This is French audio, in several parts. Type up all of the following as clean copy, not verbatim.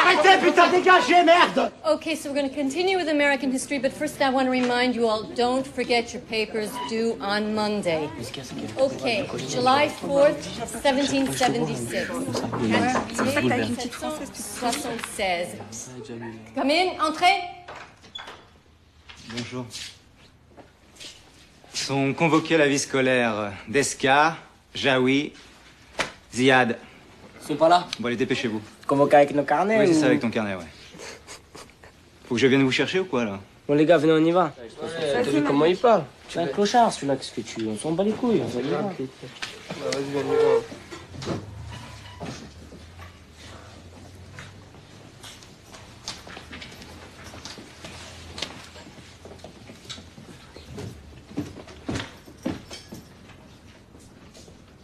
Arrêtez, putain, dégagez, merde! Okay, so we're going to continue with American history, but first I want to remind you all, don't forget your papers due on Monday. Okay, July 4th, 1776. 1776. Come in, entrez. Bonjour. Sont convoqués à la vie scolaire Desca, Jaoui, Ziad. Ils sont pas là? Bon, allez, dépêchez-vous. Convoqués avec nos carnets? Oui, c'est ou... ça, avec ton carnet, ouais. Faut que je vienne vous chercher ou quoi, là? Bon, les gars, venez, on y va. T'as vu comment il parle? C'est un clochard, celui-là, qu'est-ce que tu... On s'en bat les couilles, on s'en bat. Vas-y, on y va.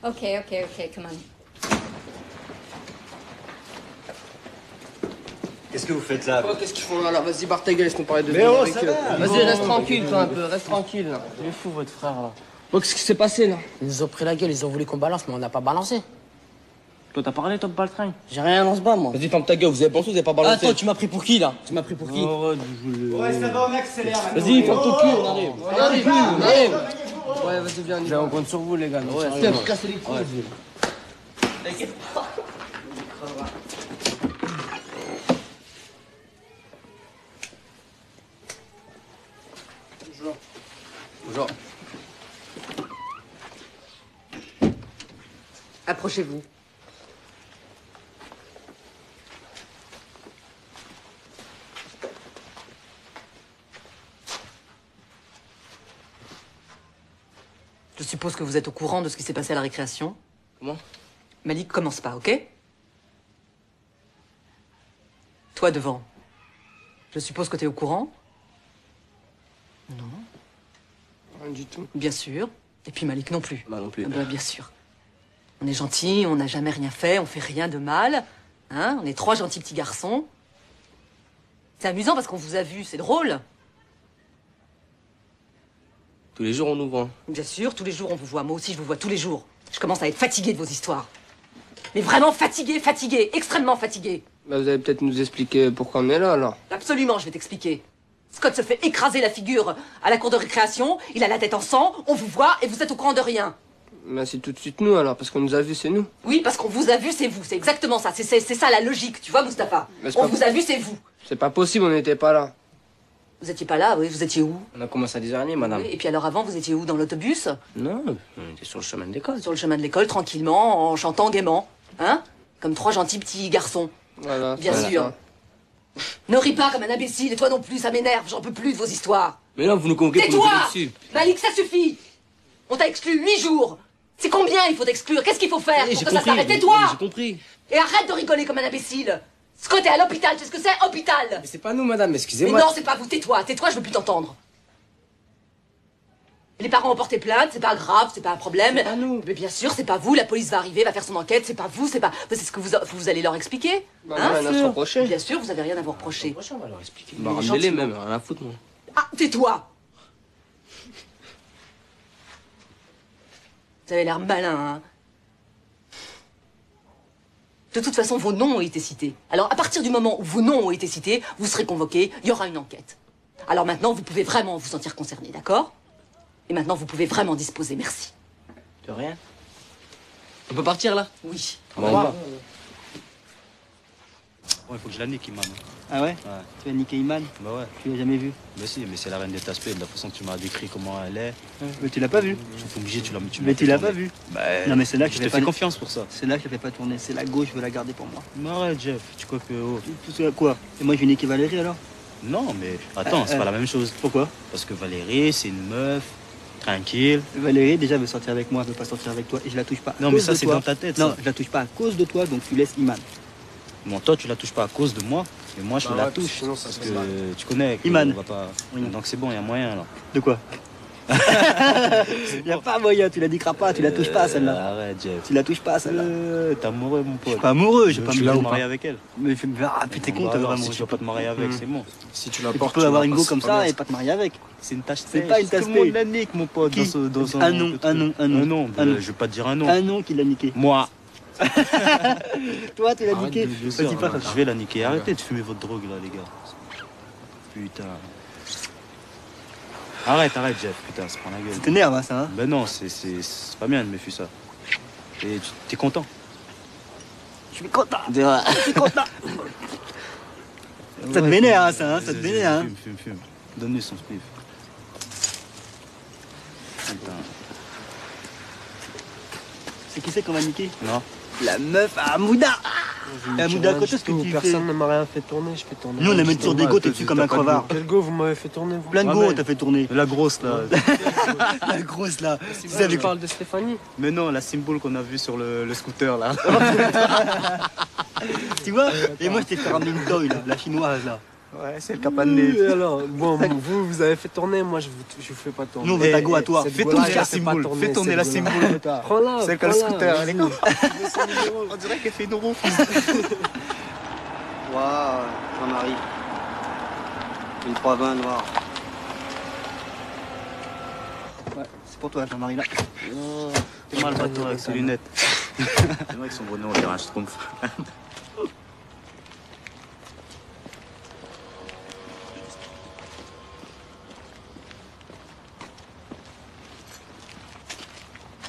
Okay, come on. Qu'est-ce que vous faites là? Oh, qu'est-ce qu'ils font là? Vas-y, barre ta gueule, laisse-nous parler de... Mais oh, ça va. Vas-y, reste tranquille, toi, un peu, reste tranquille, là. Il est fou, votre frère, là. Bon, qu'est-ce qui s'est passé, là? Ils nous ont pris la gueule, ils ont voulu qu'on balance, mais on n'a pas balancé. Toi, t'as parlé, toi, de Baltringue? J'ai rien dans ce bas, moi. Vas-y, ferme ta gueule, vous avez pensé, vous avez pas balancé. Attends, tu m'as pris pour qui, là? Tu m'as pris pour qui? Ouais, ça va, on accélère. Vas-y, ferme ton cul, on arrive. On arrive. Ouais, vas-y, viens, on y va. On compte sur vous, les gars. Ouais, c'est pour casser les couilles. Bonjour. Approchez-vous. Je suppose que vous êtes au courant de ce qui s'est passé à la récréation. Comment? Malik, commence pas, ok? Toi devant. Je suppose que t'es au courant? Non. Rien du tout. Bien sûr. Et puis Malik non plus. Bah non plus. Ah bah, bien sûr. On est gentils, on n'a jamais rien fait, on fait rien de mal. Hein? On est trois gentils petits garçons. C'est amusant parce qu'on vous a vu, c'est drôle. Tous les jours, on nous voit. Bien sûr, tous les jours on vous voit. Moi aussi, je vous vois tous les jours. Je commence à être fatiguée de vos histoires. Mais vraiment fatiguée, extrêmement fatiguée. Bah, vous allez peut-être nous expliquer pourquoi on est là, alors. Absolument, je vais t'expliquer. Scott se fait écraser la figure à la cour de récréation, il a la tête en sang, on vous voit et vous êtes au courant de rien. Bah, c'est tout de suite nous, alors, parce qu'on nous a vus, c'est nous. Oui, parce qu'on vous a vu, c'est vous. C'est exactement ça. C'est ça la logique, tu vois, Mustapha. Mais c'est On pas- vous a vu, c'est vous. C'est pas possible, on n'était pas là. Vous étiez pas là, oui, vous étiez où? On a commencé à 10h30, madame. Oui, et puis alors avant, vous étiez où? Dans l'autobus? Non, on était sur le chemin de l'école. Sur le chemin de l'école, tranquillement, en chantant gaiement. Hein? Comme trois gentils petits garçons. Voilà. Bien voilà. sûr. Ne ris pas comme un imbécile, et toi non plus, ça m'énerve, j'en peux plus de vos histoires. Mais là, vous nous convoquez pour nous Tais-toi! gueuler dessus. Malik, ça suffit! On t'a exclu 8 jours! C'est combien il faut t'exclure? Qu'est-ce qu'il faut faire Eh, pour j'ai que ça compris, s'arrête? Tais-toi! j'ai compris. Et arrête de rigoler comme un imbécile! Scott est à l'hôpital, tu sais ce que c'est? Hôpital! Mais c'est pas nous, madame, Mais excusez-moi. non, c'est pas vous, tais-toi, je veux plus t'entendre. Les parents ont porté plainte, c'est pas grave, c'est pas un problème. C'est pas nous. Mais bien sûr, c'est pas vous, la police va arriver, va faire son enquête, c'est pas vous, c'est pas... C'est ce que vous allez leur expliquer. Bah, on a rien à se reprocher. Bien sûr, vous avez rien à vous reprocher. Prochain, on va leur expliquer. Bah, Mais ramenez-les gentiment. même, rien à foutre, moi. Ah, tais-toi! Vous avez l'air malin, hein? De toute façon, vos noms ont été cités. Alors, à partir du moment où vos noms ont été cités, vous serez convoqués, il y aura une enquête. Alors maintenant, vous pouvez vraiment vous sentir concerné, d'accord? Et maintenant, vous pouvez vraiment disposer, merci. De rien. On peut partir, là? Oui. Bon, on va. Bon, il faut que je la nique, Imam. Ah ouais? Ouais. Tu as niqué Iman? Bah ouais. Tu l'as jamais vu? Mais si, mais c'est la reine des aspects, de la façon que tu m'as décrit comment elle est. Mais tu l'as pas vu? Je suis obligé, tu l'as Mais tu fait l'as tourner. pas vu? Bah, Non, mais c'est là que je je te vais fais pas- confiance pour ça. C'est là que je ne fais pas tourner. C'est la gauche, je veux la garder pour moi. Mais arrête, Jeff, tu crois que. Oh. C'est quoi? Et moi, je vais niquer Valérie alors? Non, mais attends, c'est pas la même chose. Pourquoi? Parce que Valérie, c'est une meuf, tranquille. Valérie, déjà, veut sortir avec moi, elle veut pas sortir avec toi. Et je la touche pas. à Non, mais cause ça, de c'est toi. dans ta tête, Non, ça. je la touche pas à cause de toi, donc tu laisses Iman. Bon, toi, tu la touches pas à cause de moi, mais moi, je Bah la ouais, touche. sinon, ça Parce se que passe mal. tu connais. que Iman. on va pas... Oui. Donc c'est bon, il y a moyen, là. De quoi? Y a pas moyen, tu la niqueras pas, tu la touches pas celle-là. Arrête, Jeff. Tu la touches pas celle-là. T'es amoureux, mon pote. Je suis pas amoureux, j'ai pas Tu mis vas te ou marier pas. avec elle. Mais t'es con, t'as Bah, vraiment. si tu vas pas te marier avec, c'est bon. Si tu la Tu portes, peux avoir une go passes comme pas ça bien. et pas te marier avec. C'est une tache C'est pas une tache Tout le monde P. la nique, mon pote. Qui Dans son Un nom, un nom, un nom. Un nom. Un nom. Je vais pas te dire un nom. Un nom qui l'a niqué. Moi. Toi, tu l'as Arrête niqué. de le dire, Vas-y, pas arrête. ça. Je vais la niquer. Arrêtez de fumer votre drogue là, les gars. Putain. Arrête, Jeff. Putain, c'est pas la gueule. Ça t'énerve, hein, ça, hein. Ben non, c'est pas bien de me fuir ça. Et t'es content? Je suis content. Je suis content. Ça te vénère, hein, ça, hein. Ça te vénère, hein. Fume. Donne-lui son spliff. Putain. C'est qui c'est qu'on va niquer? Non. La meuf à Mouda. Et à Mouda, quand est-ce que tu fais? Personne ne m'a rien fait tourner, je fais tourner. Nous, on a mis sur des go, t'es dessus comme un crevard. Quel go vous m'avez fait tourner, vous? Plein de go, t'as fait tourner. La grosse là. La grosse, là. Tu sais, Je avec parle de Stéphanie. Mais non, la symbole qu'on a vue sur le scooter là. Tu vois? Et moi, je t'ai fait ramener une toy, là, la chinoise, là. Ouais, c'est le capané. Oui, alors, bon, vous avez fait tourner, moi je vous fais pas tourner. Nous, on veut ta go à toi. cette Fais go-là, tourner la elle fait pas symbole. tourner, Fais tourner cette la go-là. symbole. Prends-la. C'est comme le prends-la, scooter, vas-y. les gars. On dirait qu'elle fait une roue. Waouh, Jean-Marie. Une 320 noire. Ouais, c'est pour toi, Jean-Marie, là. T'es mal bateau avec ses lunettes. C'est vrai que son gros nez, on dirait un schtroumpf.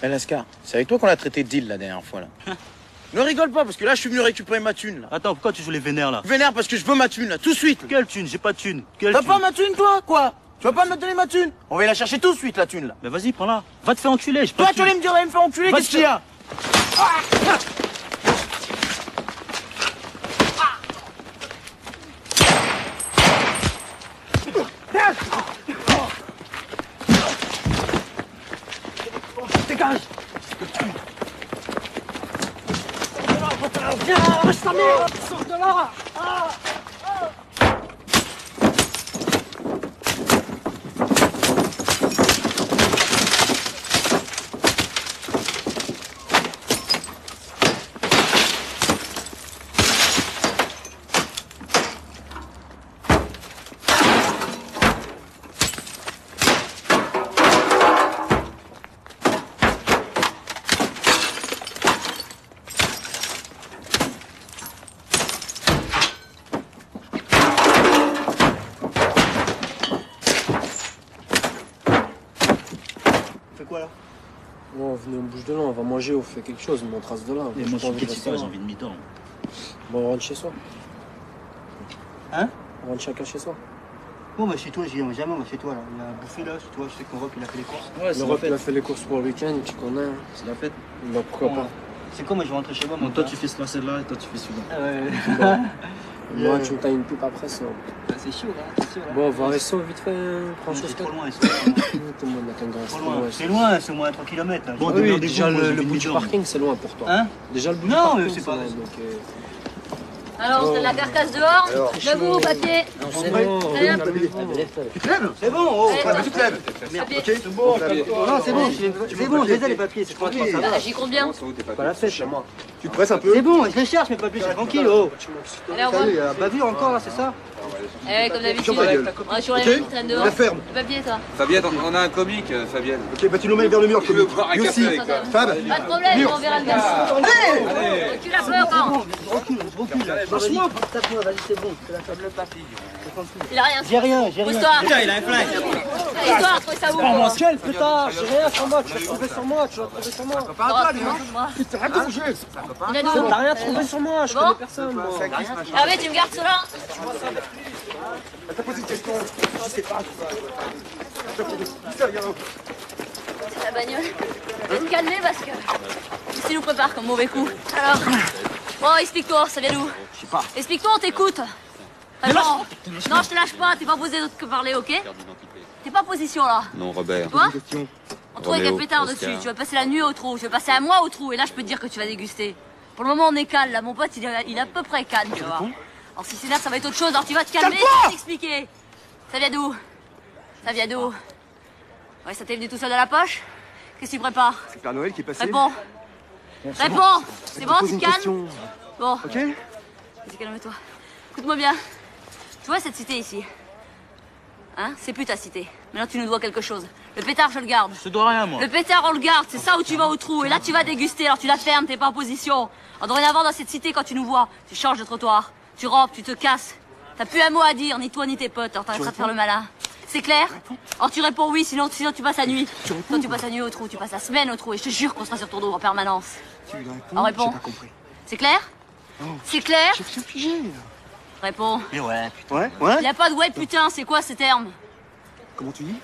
Eh Lascar, c'est avec toi qu'on a traité de deal la dernière fois là. Ne rigole pas parce que là je suis venu récupérer ma thune là. Attends, pourquoi tu joues les vénères là? Vénère parce que je veux ma thune là, tout de suite. Quelle thune? J'ai pas de thune. Quelle T'as thune? pas ma thune toi, quoi? Tu vas pas me donner ma thune? On va y la chercher tout de suite la thune là. Mais vas-y, prends-la. Va te faire enculer. j'ai pas Toi de tu allais thune. me dire d'aller me faire enculer, Va qu'est-ce te qu'il y a? Fais quoi, là? Bon, venez, on bouge de là, on va manger, on fait quelque chose, mais on trace de là. Et J'ai moi, pas envie de je rester j'ai là. envie de mi-temps. Bon, on rentre chez soi. Hein? On rentre chacun chez soi. Bon, bah, chez toi, j'y vais jamais, moi, chez toi, là. Il a bouffé, là, chez toi, je sais qu'Europe, il a fait les courses. Ouais, L'Europe, il a fait les courses pour le week-end, tu connais. hein. C'est la fête. Bah, pourquoi pas. C'est quoi, moi, je vais rentrer chez moi, mon Donc toi, gars. tu fais celle-là et toi, tu fais celui-là. Ah ouais. Moi, tu me tailles une pipe après, ça. Bah, c'est chaud, là, c'est chaud, là. Bon, on va rester vite fait, prends C'est chose trop loin, c'est Tout le monde a un grand trop loin. C'est loin, c'est au moins 3 km, là. Bon, J'ai oui, rendez-vous, déjà moi, j'ai le mis bout du mi-temps. parking, c'est loin pour toi. Hein? Déjà le bout du Non, parking, mais c'est pas- loin, donc, Alors, on se donne la carcasse dehors. Debout, papier. C'est bon, oh, Allez, pas attends. tu te lèves. Papier. C'est bon, non, c'est bon, je les ai les papiers, c'est tranquille, ça va. Ah, j'y compte bien. Pas la fête, chez moi. Tu te presses un peu? C'est bon, je les cherche mes papiers, c'est tranquille, oh. Allez, au revoir. Salut, bavure encore là, c'est ça? Eh, comme d'habitude. Sur ta gueule. On est sur les mêmes qui traînent dehors. La ferme. Le papier, toi. Fabienne, on a un comique, Fabienne. Ok, bah tu nous mets vers le mur, Je veux boire un lui café aussi. avec toi. Fab, Pas de problème, on verra le gars. Recule un peu encore. Je recule là. Franchement, tape-moi, vas-y, c'est bon. C'est la femme le papier. Il a rien. J'ai rien. Pousse-toi. il a un flingue. Histoire, trouve ça où? Quel pétard, j'ai rien sur moi, tu l'as trouvé sur moi, tu l'as trouvé sur moi. Il a deux. T'as rien trouvé sur moi, je Bon. connais personne, moi. Ah ouais, tu me gardes cela. C'est ta bagnole. Je vais te calmer parce que ici nous prépare comme mauvais coup. Alors, bon, explique-toi, ça vient d'où? Je sais pas. Explique-toi, on t'écoute. Non, je te lâche pas, t'es pas posé d'autre que parler, ok? T'es pas en position là. Non, Robert. Toi? On trouve Roméo, quel pétard Oscar. dessus. Tu vas passer la nuit au trou, je vais passer un mois au trou et là je peux te dire que tu vas déguster. Pour le moment on est calme là, mon pote il est à peu près calme, tu vois. Alors si c'est là ça va être autre chose, alors tu vas te calmer et je vais t'expliquer. Ça vient d'où? Ça vient d'où? Ouais, ça t'est venu tout seul de la poche? Qu'est-ce que tu prépares? C'est Père Noël qui est passé. Réponds. Bon, Réponds. C'est bon, pose tu une te calmes? question. Bon. Ok. Vas-y, calme-toi. Écoute-moi bien. Tu vois cette cité ici? Hein? C'est plus ta cité. Maintenant, tu nous dois quelque chose. Le pétard, je le garde. Je te dois rien, moi. Le pétard, on le garde. C'est ça où tu vas au trou. Et là, tu vas déguster. Alors, tu la fermes, t'es pas en position. En dorénavant, dans cette cité, quand tu nous vois, tu changes de trottoir. Tu rampes, tu te casses. T'as plus un mot à dire, ni toi, ni tes potes. Alors, t'arrêteras de faire le malin. C'est clair? Alors, tu réponds oui, sinon tu passes la nuit. Toi, tu passes la nuit au trou. Tu passes la semaine au trou. Et je te jure qu'on sera sur ton dos en permanence. Tu lui réponds? Alors, réponds. J'ai pas compris. C'est clair? Oh. C'est clair? Je suis figé. Réponds. Mais ouais, putain. Ouais? Y a pas de ouais, putain. C'est quoi ces termes? Comment tu dis?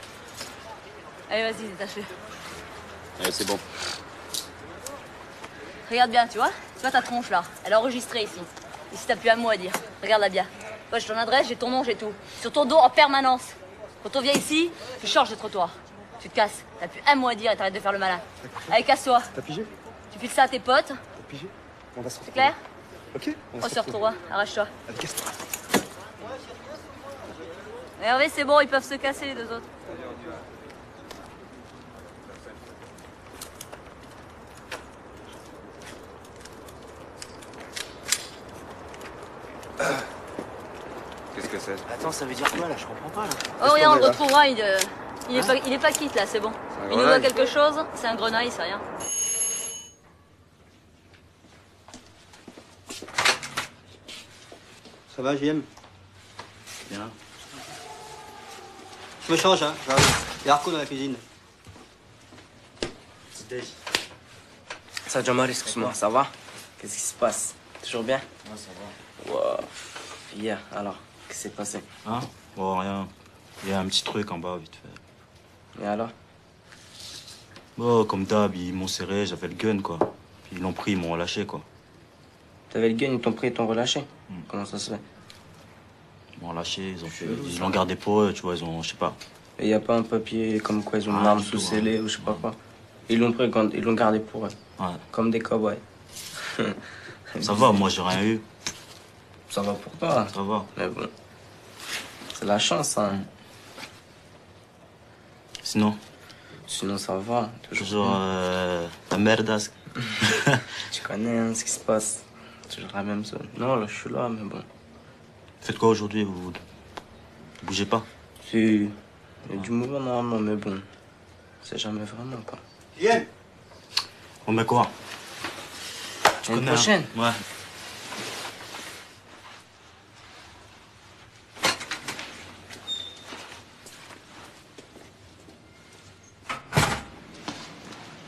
Allez, vas-y, détache-le. Allez, c'est bon. Regarde bien, tu vois? Tu vois ta tronche là? Elle est enregistrée ici. Ici, t'as plus un mot à dire. Regarde-la bien. Moi, j'ai ton adresse, j'ai ton nom, j'ai tout. Sur ton dos en permanence. Quand on vient ici, tu changes de trottoir. Tu te casses. T'as plus un mot à dire et t'arrêtes de faire le malin. Allez, casse-toi. T'as pigé? Tu files ça à tes potes. T'as pigé? On va se retrouver. C'est clair? Ok. On se retrouve. Arrache-toi. Allez, casse-toi. Hervé, c'est bon, ils peuvent se casser les deux autres. Qu'est-ce que c'est? Attends, ça veut dire quoi là? Je comprends pas là. Oh, regarde, on le retrouvera. Il est pas quitte là, c'est bon. un Il nous doit grenaille. quelque chose. C'est un grenaille, c'est rien. Ça va, JM? Bien. Je me change, hein. J'arrive. Il y a Arco dans la cuisine. Ça, Jamal, excuse-moi, ça va? Qu'est-ce qui se passe? Toujours bien? Ouais, ça va. Wow. Hier, alors, qu'est-ce qui s'est passé? Hein? Bon, rien. Il y a un petit truc en bas, vite fait. Et alors? Bon, comme d'hab, ils m'ont serré, j'avais le gun, quoi. Puis ils l'ont pris, ils m'ont relâché, quoi. T'avais le gun, ils t'ont pris et t'ont relâché? Comment ça se fait? Ils m'ont relâché, ils l'ont gardé pour eux, tu vois, ils ont, je sais pas. Et y a pas un papier comme quoi ils ont une arme sous scellée ou je sais pas quoi? Ils l'ont pris, ils l'ont gardé pour eux. Ouais. Comme des cow-boys. Ça va, moi, j'ai rien eu. Ça va pour toi. Ça va. Mais bon. C'est la chance, hein. Sinon? Sinon, ça va. Toujours la merdasse. Tu connais hein, ce qui se passe. Toujours la même chose. Non, là, je suis là, mais bon. Faites quoi aujourd'hui? Vous bougez pas? Si. Il y a du mouvement normalement, mais bon. C'est jamais vraiment, quoi. JM! On met quoi? Tu L'année connais, hein? prochaine? Ouais.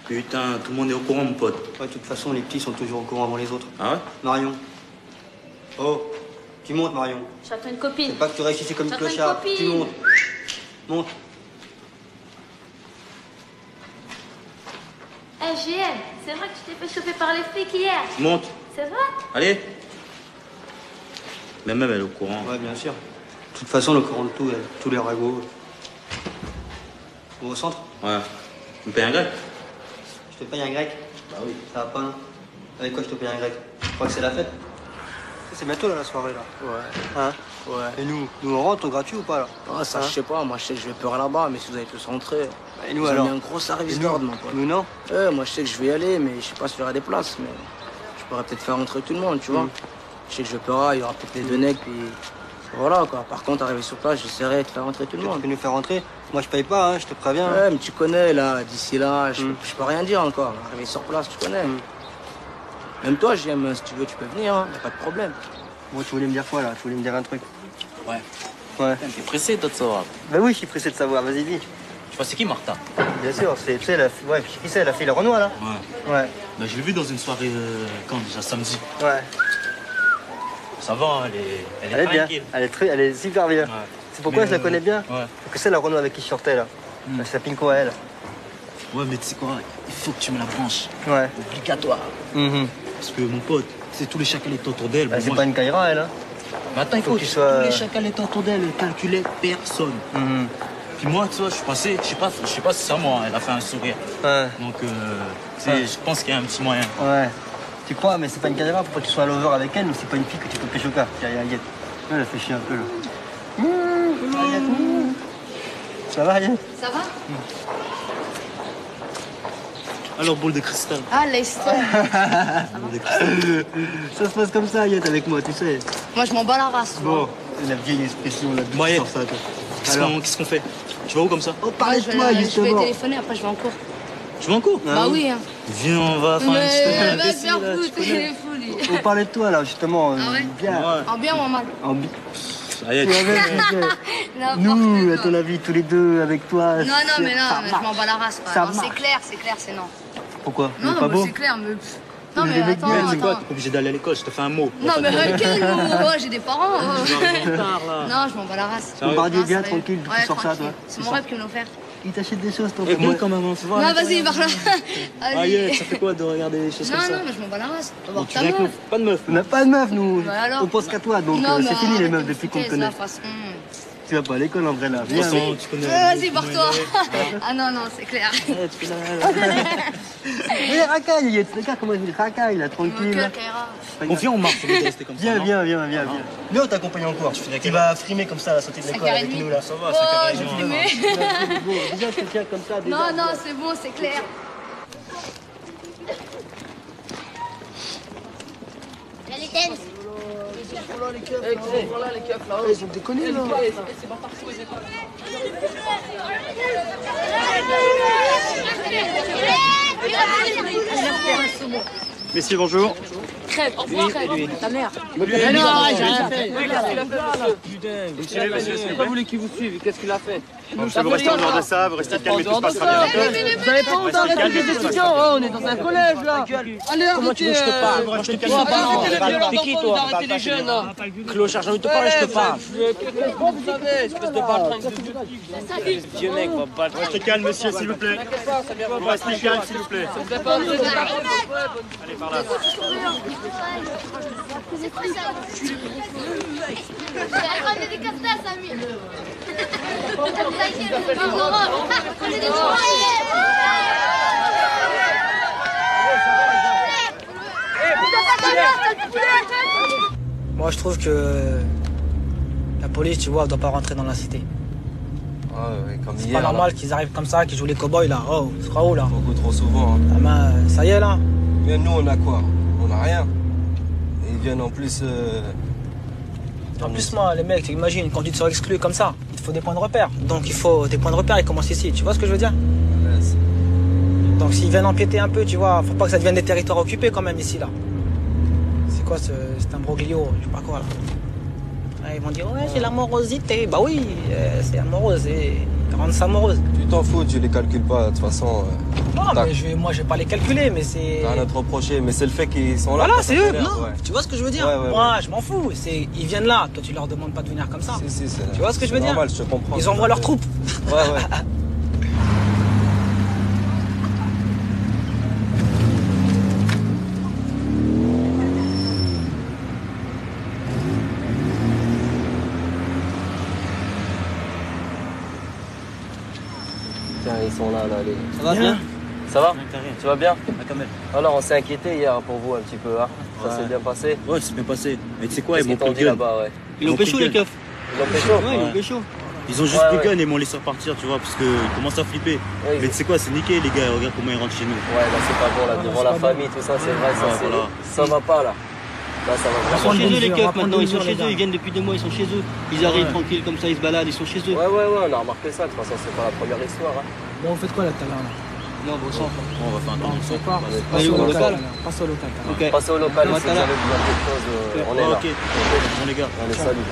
Putain, tout le monde est au courant, mon pote. Ouais, de toute façon, les petits sont toujours au courant avant les autres. Ah ouais? Marion. Oh, tu montes, Marion. J'attends une copine. C'est pas que tu restes ici comme une J'attends une clochard. Tu copine. montes. Monte. Eh, JM, c'est vrai que tu t'es fait choper par les flics hier. Monte. C'est vrai? Allez. Mais même elle est au courant. Ouais, bien sûr. De toute façon, le courant de tout, tous les ragots. Au centre? Ouais. Tu me payes un grec? Je te paye un grec? Bah oui. Ça va pas, hein? Avec quoi je te paye un grec? Tu crois que c'est la fête? C'est bientôt là, la soirée là. Ouais. Hein? Ouais. Et nous on rentre gratuit ou pas là? Ah, ça, Hein? je sais pas. Moi, je sais que je vais peur là-bas, mais si vous allez tous rentrer. Et nous vous alors? avez un gros service Et nous d'ordre, mon pote. Nous non? Moi, je sais que je vais y aller, mais je sais pas s'il y aura des places. Mais je pourrais peut-être faire rentrer tout le monde, tu vois. Je sais que je paierai, il y aura peut-être les deux necks, puis voilà quoi. Par contre, arrivé sur place, j'essaierai de faire rentrer tout le Tu monde. peux nous faire rentrer? Moi je paye pas, hein, je te préviens. Ouais, mais tu connais là, d'ici là, je peux rien dire encore. Arrivé sur place, tu connais. Même toi, j'aime, si tu veux, tu peux venir, hein, y a pas de problème. Moi tu voulais me dire quoi là? Tu voulais me dire un truc? Ouais. Ouais. T'es pressé, toi, de savoir. Bah oui, je suis pressé de savoir, vas-y dis. Tu vois, c'est qui Martha? Bien sûr, c'est, tu sais, ouais, qui c'est? Elle a fait le Renoir là? Ouais. Ouais. Bah, je l'ai vue dans une soirée quand déjà samedi. Ouais. Ça va, elle est bien. tranquille. Elle est super bien. Ouais. C'est pourquoi Mais, je la connais bien? Ouais. Parce que c'est la Renoir avec qui je sortais là. Elle s'appelle quoi elle? Ouais, mais tu sais quoi? Il faut que tu me la branches. Ouais. Obligatoire. Parce que mon pote, c'est tous les chacals étaient autour d'elle. Bah, bon, c'est moi, pas une Kaira elle hein? Mais attends, il faut faut que que tu sois- tous les chacals étaient autour d'elle, elle calculait personne. Puis moi, tu vois, je suis passé, je sais pas si c'est à moi, elle a fait un sourire. Ouais. Donc, tu sais, je pense qu'il y a un petit moyen. Ouais. Tu crois, mais c'est pas une Kaira, faut pas que tu sois à l'over avec elle, mais c'est pas une fille que tu peux pécho car. Tiens, Aguette. Elle a fait chier un peu là. Ça va, Yet? Ça va? Alors, boule de cristal. Ah, l'histoire. Ça se passe comme ça, Yet, avec moi, tu sais. Moi, je m'en bats la race. Bon, la vieille expression, la douce Yet, sur ça, toi. qu'est-ce qu'on fait? Tu vas où comme ça? Oh, parle de toi, Je vais justement. téléphoner, après je vais en cours. Tu vas en cours? Bah oui, hein. Viens, on va faire une Mais petite va se faire foutre, il est fou, lui. On parlait de toi, là, justement. Ah ouais? Bien. En bien ou en mal? En bien. Allez, Nous, à ton avis, tous les deux, avec toi. Non, mais non, mais je m'en bats la race. Quoi. Ça Non, c'est clair, c'est non. Pourquoi? Non, pas mais beau? c'est clair, mais... Non, mais Les mecs attends, bien, c'est quoi? attends. T'es obligé d'aller à l'école, je te fais un mot. Non, mais quel mot? Oh, j'ai des parents. Oh. Tu vas arriver en retard, là. Non, je m'en bats la race. Bombardier Non, bien, sérieux. tranquille, Ouais, tu sors ça, tranquille. toi. C'est mon rêve qui me l'ont offert. Il t'achète des choses, toi. Et bien quand même, on se voit. Non, vas-y, par là. Ah, yeah, ça fait quoi de regarder des choses Non, comme ça? non, mais je m'en bats la race. On va voir Tu ta viens avec meuf. nous? Pas de meuf. On n'a pas de meuf, nous. Bah alors. On pense qu'à toi, donc Non, mais c'est fini les arrête meufs de depuis qu'on te discuter, connaît. ça, de toute façon. Tu vas pas à l'école en vrai là. Viens. Tu connais. Vas-y, barre-toi. Ah non, c'est clair. Mais racaille, il y a regarde comment il dit racaille là, Mon tranquille. cœur, Kaira. On vient, on marche, on va rester comme ça. Viens, non? viens. Viens, on t'accompagne encore. Tu vas frimer comme ça à la sortie de l'école avec 5h30. nous là. Ça va, Oh, c'est j'ai carrément. fumé. Déjà, quelqu'un comme ça. déjà. Non, c'est bon, c'est clair. Voilà les keufs là. Ils ont déconné là. Messieurs, bonjour. Crève, au revoir, crève. Ta mère. Mais non, j'ai rien fait. Pourquoi vous voulez qu'il vous suive? Qu'est-ce qu'il a fait? Monsieur, vous restez en dehors de ça, vous restez calme et tout se passera bien. Vous avez pas honte d'arrêter les étudiants? On est dans un collège là. Allez, Comment tu veux que je te parle? Moi, je te calme. T'es qui, toi? Arrêtez les jeunes là. Clochard, j'ai envie de te parler, je te parle. Vous savez, espèce de baltringue de Dieu, mec, va pas te... Restez calme, monsieur, s'il vous plaît. Vous restez calme, s'il vous plaît. Allez, par là. Ramenez des cafetins, Samy. Moi, je trouve que la police, tu vois, elle doit pas rentrer dans la cité. Ouais, comme C'est hier. pas normal qu'ils arrivent comme ça, qu'ils jouent les cow-boys là. Oh, ce sera où là? Beaucoup trop souvent. Hein. Ah ben, ça y est là. Mais nous, on a quoi? On a rien. Et ils viennent en plus. En plus, moi, les mecs, imagine, quand tu te sors exclu comme ça, il te faut des points de repère. Donc il faut des points de repère, ils commencent ici. Tu vois ce que je veux dire? Donc s'ils viennent empiéter un peu, tu vois, faut pas que ça devienne des territoires occupés quand même ici là. C'est quoi cet imbroglio? Je sais pas quoi là. Ah, ils vont dire ouais, c'est la morosité. Bah oui, c'est amorose et ils rendent ça morose. Tu t'en fous, tu les calcules pas. De toute façon. Non, mais moi je vais pas les calculer, mais c'est. T'as rien à te reprocher, mais c'est le fait qu'ils sont là. Voilà, quand c'est ça eux. t'énerve, Non, ouais. tu vois ce que je veux dire? Ouais, moi, je m'en fous. Ils viennent là. Toi, tu leur demandes pas de venir comme ça. Si, tu vois ce que je veux dire? Normal, je te comprends. Ils envoient leurs troupes. Ouais. Tiens, ils sont là, les... Ça va bien? Ça va? Tu vas bien? Quand même. Alors, on s'est inquiété hier pour vous un petit peu, hein. Ça s'est bien passé? Ouais, c'est bien passé. Mais tu sais quoi, ils Qu'est-ce m'ont qu'ils t'ont pris dit le gun. là-bas, ouais. Ils ont pécho, les keufs. Ils ont pécho? Ouais, ils ont pécho. Ils ont juste Ouais, des ouais. guns et m'ont laissé repartir, tu vois, parce qu'ils commencent à flipper. Ouais, Mais tu sais quoi, c'est niqué, les gars, regarde comment ils rentrent chez nous. Ouais, là c'est pas bon, là, devant la famille, tout ça, c'est vrai, ça, Ouais, voilà. ça va pas, là. Là, ça va Ils vraiment. sont chez eux, les keufs, maintenant. Ils sont les chez gars. eux. Ils viennent depuis 2 mois. Ils sont chez eux. Ils arrivent tranquilles comme ça. Ils se baladent. Ils sont chez eux. Ouais, on a remarqué ça. De toute façon, c'est pas la première histoire. Hein. Bon, vous faites quoi là tout à l'heure là? Non, bon sang. On va faire un temps. On sait pas. Allez, au local. Passe au local. Ok. Passez au local, On va si vous là. avez besoin de quelque chose, on est là. Ok, bon les gars. Allez, salut.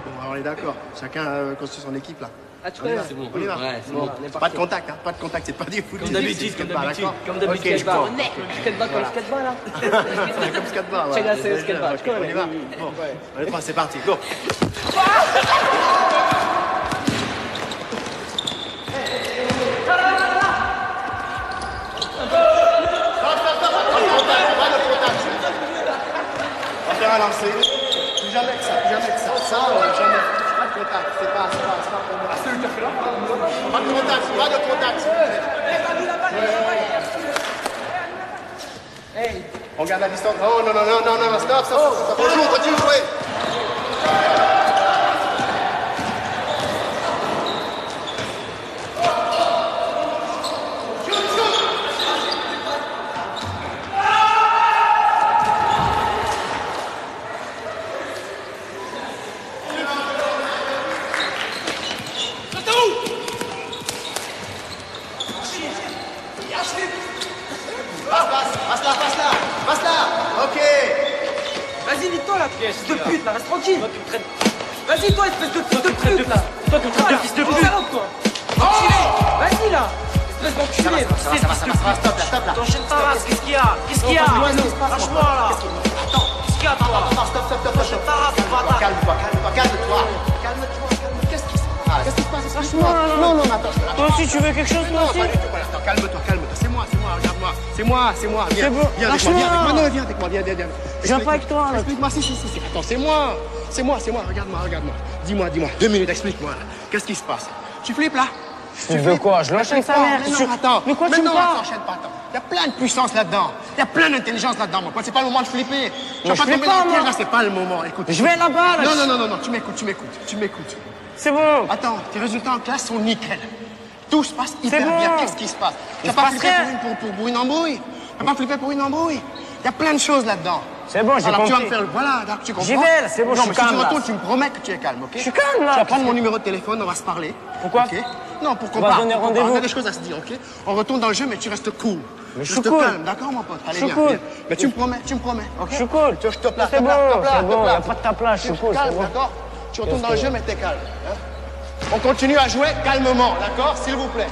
Bon, on est d'accord. Chacun construit son équipe là. Ah, tu connais? C'est bon. On y va. Ouais, c'est bon. Pas de contact, hein. Pas de contact. C'est pas des foot. Comme d'habitude, c'est d'accord. Comme d'habitude, Ok, je prends. skateboard comme skateboard là. Comme skateboard. Check voilà. là, c'est le skateboard. Ok, on y va. Bon, on est prêts, c'est parti. Go. On va faire un lancer. Plus jamais que ça, plus jamais que ça. Ça, jamais. Pas de contact, c'est pas pour moi. Pas de contact, pas de contact. Regarde la distance. Oh non, non, non, non, non, stop, stop, stop. On joue, continue de jouer. Passe là. Ok. Vas-y, nique-toi là, fils de pute là, reste tranquille. Vas-y, toi, espèce de fils de pute là. Toi, tu me traites de fils de pute. Toi. Enculé. Vas-y là. Espèce d'enculé. Ça va, stop là. T'enchaînes ta race, qu'est-ce qu'il y a? Qu'est-ce qu'il y a? Lâche-moi là. Qu'est-ce qu'il y a, toi? Stop. T'enchaînes ta race, bâtard. Calme-toi. Qu'est-ce qui se passe? Qu'est-ce qui se passe? Lâche-moi. Non, attends. Toi aussi, tu veux quelque chose, toi aussi? Attends, calme-toi. C'est moi, regarde-moi. C'est moi. C'est bon. Viens avec moi. Non, viens avec moi. Viens. Viens pas avec toi, là. Explique-moi, si. Attends, c'est moi. Regarde-moi. Dis-moi. 2 minutes, explique-moi. Qu'est-ce qui se passe? Tu flippes là? Tu veux quoi? Je l'enchaîne sa mère. Non, attends. Mais quoi, tu me parles? T'enchaînes pas, attends. Il y a plein de puissance là-dedans. Il y a plein d'intelligence là-dedans. Moi, c'est pas le moment de flipper. Tu vas pas tomber dans le piège, là, c'est pas le moment. Écoute. Je vais là-bas, là. Non, tu m'écoutes. C'est bon. Attends, tes résultats en classe sont nickel. Tout se passe hyper bon. bien. Qu'est-ce qui se passe? Tu n'as pas flippé pour une embrouille? Tu n'as pas flippé pour une embrouille? Il y a plein de choses là-dedans. C'est bon, j'ai Alors compris. tu vas me faire le... Voilà, d'accord, tu comprends? J'y vais, là, c'est bon, je suis calme, si tu là. retournes, tu me promets que tu es calme, ok? Je suis calme, là. Tu vas prendre mon numéro de téléphone, on va se parler. Pourquoi? Ok? Non, pour qu'on On va parle. donner pour qu'on rendez-vous. parle. On a des choses à se dire, ok? On retourne dans le jeu, mais tu restes cool. Mais je suis Reste cool. calme, d'accord, mon pote? Allez, Je suis viens, cool. viens. Mais tu me promets, ok? Je suis cool. Tu veux que je te place? C'est bon, y a pas de ta place, je suis cool. Calme, d'accord? Tu retournes dans le jeu, mais t'es calme. Hein? On continue à jouer calmement, d'accord? S'il vous plaît.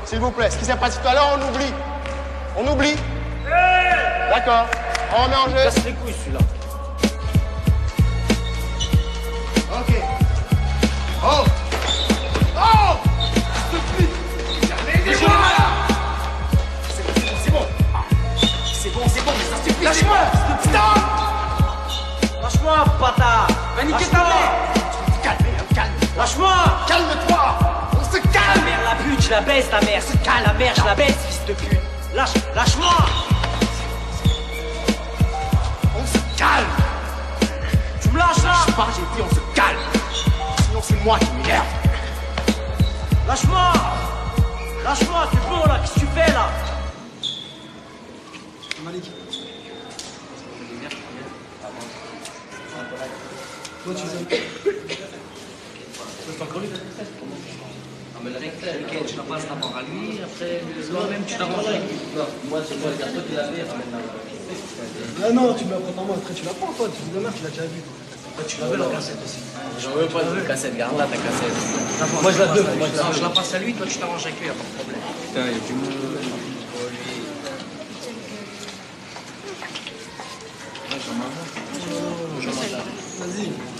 Ce qui s'est passé tout à l'heure, on oublie. D'accord. On remet en jeu. Casse les couilles, celui-là. Ok. Oh! C'est bon, mais ça suffit. Lâche-moi! Stop! Lâche-moi, bâtard! Va niquer ta mère! Calme. Lâche-moi! Calme-toi! On se Ta calme! mère, la pute, je la baisse, ta mère! C'est calme, la mère, je la baisse, fils de pute! Lâche-moi! On se calme! Tu me lâches là! Lâche pas, j'ai dit on se calme! Sinon c'est moi qui m'énerve! Lâche-moi! Lâche-moi, c'est bon là, qu'est-ce que tu fais là? Malik. Toi, tu sais. C'est encore lui, Non, mais le recteur, tu la passes d'abord à lui, après, le soir même, tu t'arranges avec lui. Non, moi, c'est moi, le gâteau, tu l'avais, ramène-la. Ah non, tu me la prends en main, après tu la prends, toi, demain tu l'as déjà vu. Tu l'avais la cassette aussi. J'en veux pas de cassette, garde là ta cassette. Moi je la donne, je la passe à lui, toi tu t'arranges avec lui, y'a pas de problème. Putain, il y a du monde.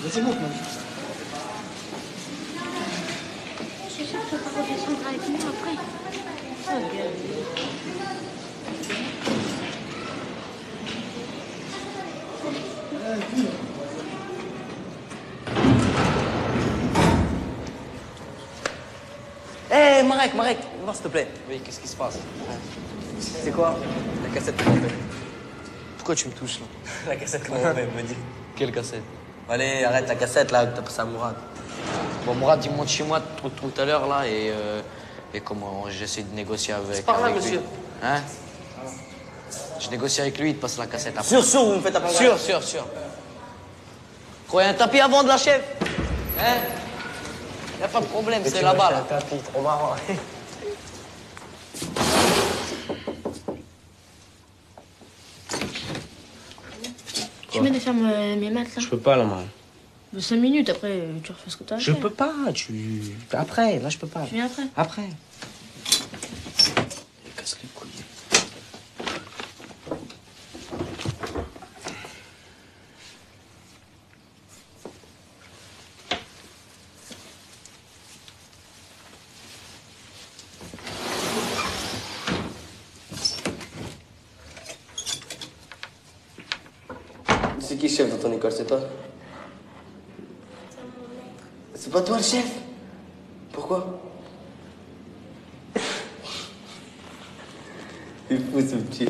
Vas-y, monte, man. C'est ça, tu vas pas redescendre avec nous après. Oh, bien. Hé, Marek, viens voir s'il te plaît. Oui, qu'est-ce qui se passe? C'est quoi? La cassette que m'en fait. Pourquoi tu me touches là? La cassette que m'en fait, me dis. Quelle cassette? Allez, arrête la cassette là, t'as passé à Mourad. Bon, Mourad, il monte chez moi tout à l'heure là et comment j'essaie de négocier avec, par là, avec monsieur. lui. Hein? Je négocie avec lui, il te passe la cassette après. Sûr, vous me faites apprendre. Sûr. Croyez un tapis avant de la chef? Hein? Y'a pas de problème, c'est là-bas là. Un tapis, trop marrant. Tu m'aides à faire mes maths là? Je peux pas là, moi. De 5 minutes, après tu refais ce que t'as à Je faire. peux pas, Après, là je peux pas. Tu viens après? Après. Il casse les couilles. C'est qui chef dans ton école, c'est toi? C'est pas toi le chef? Pourquoi? Il est fou ce petit.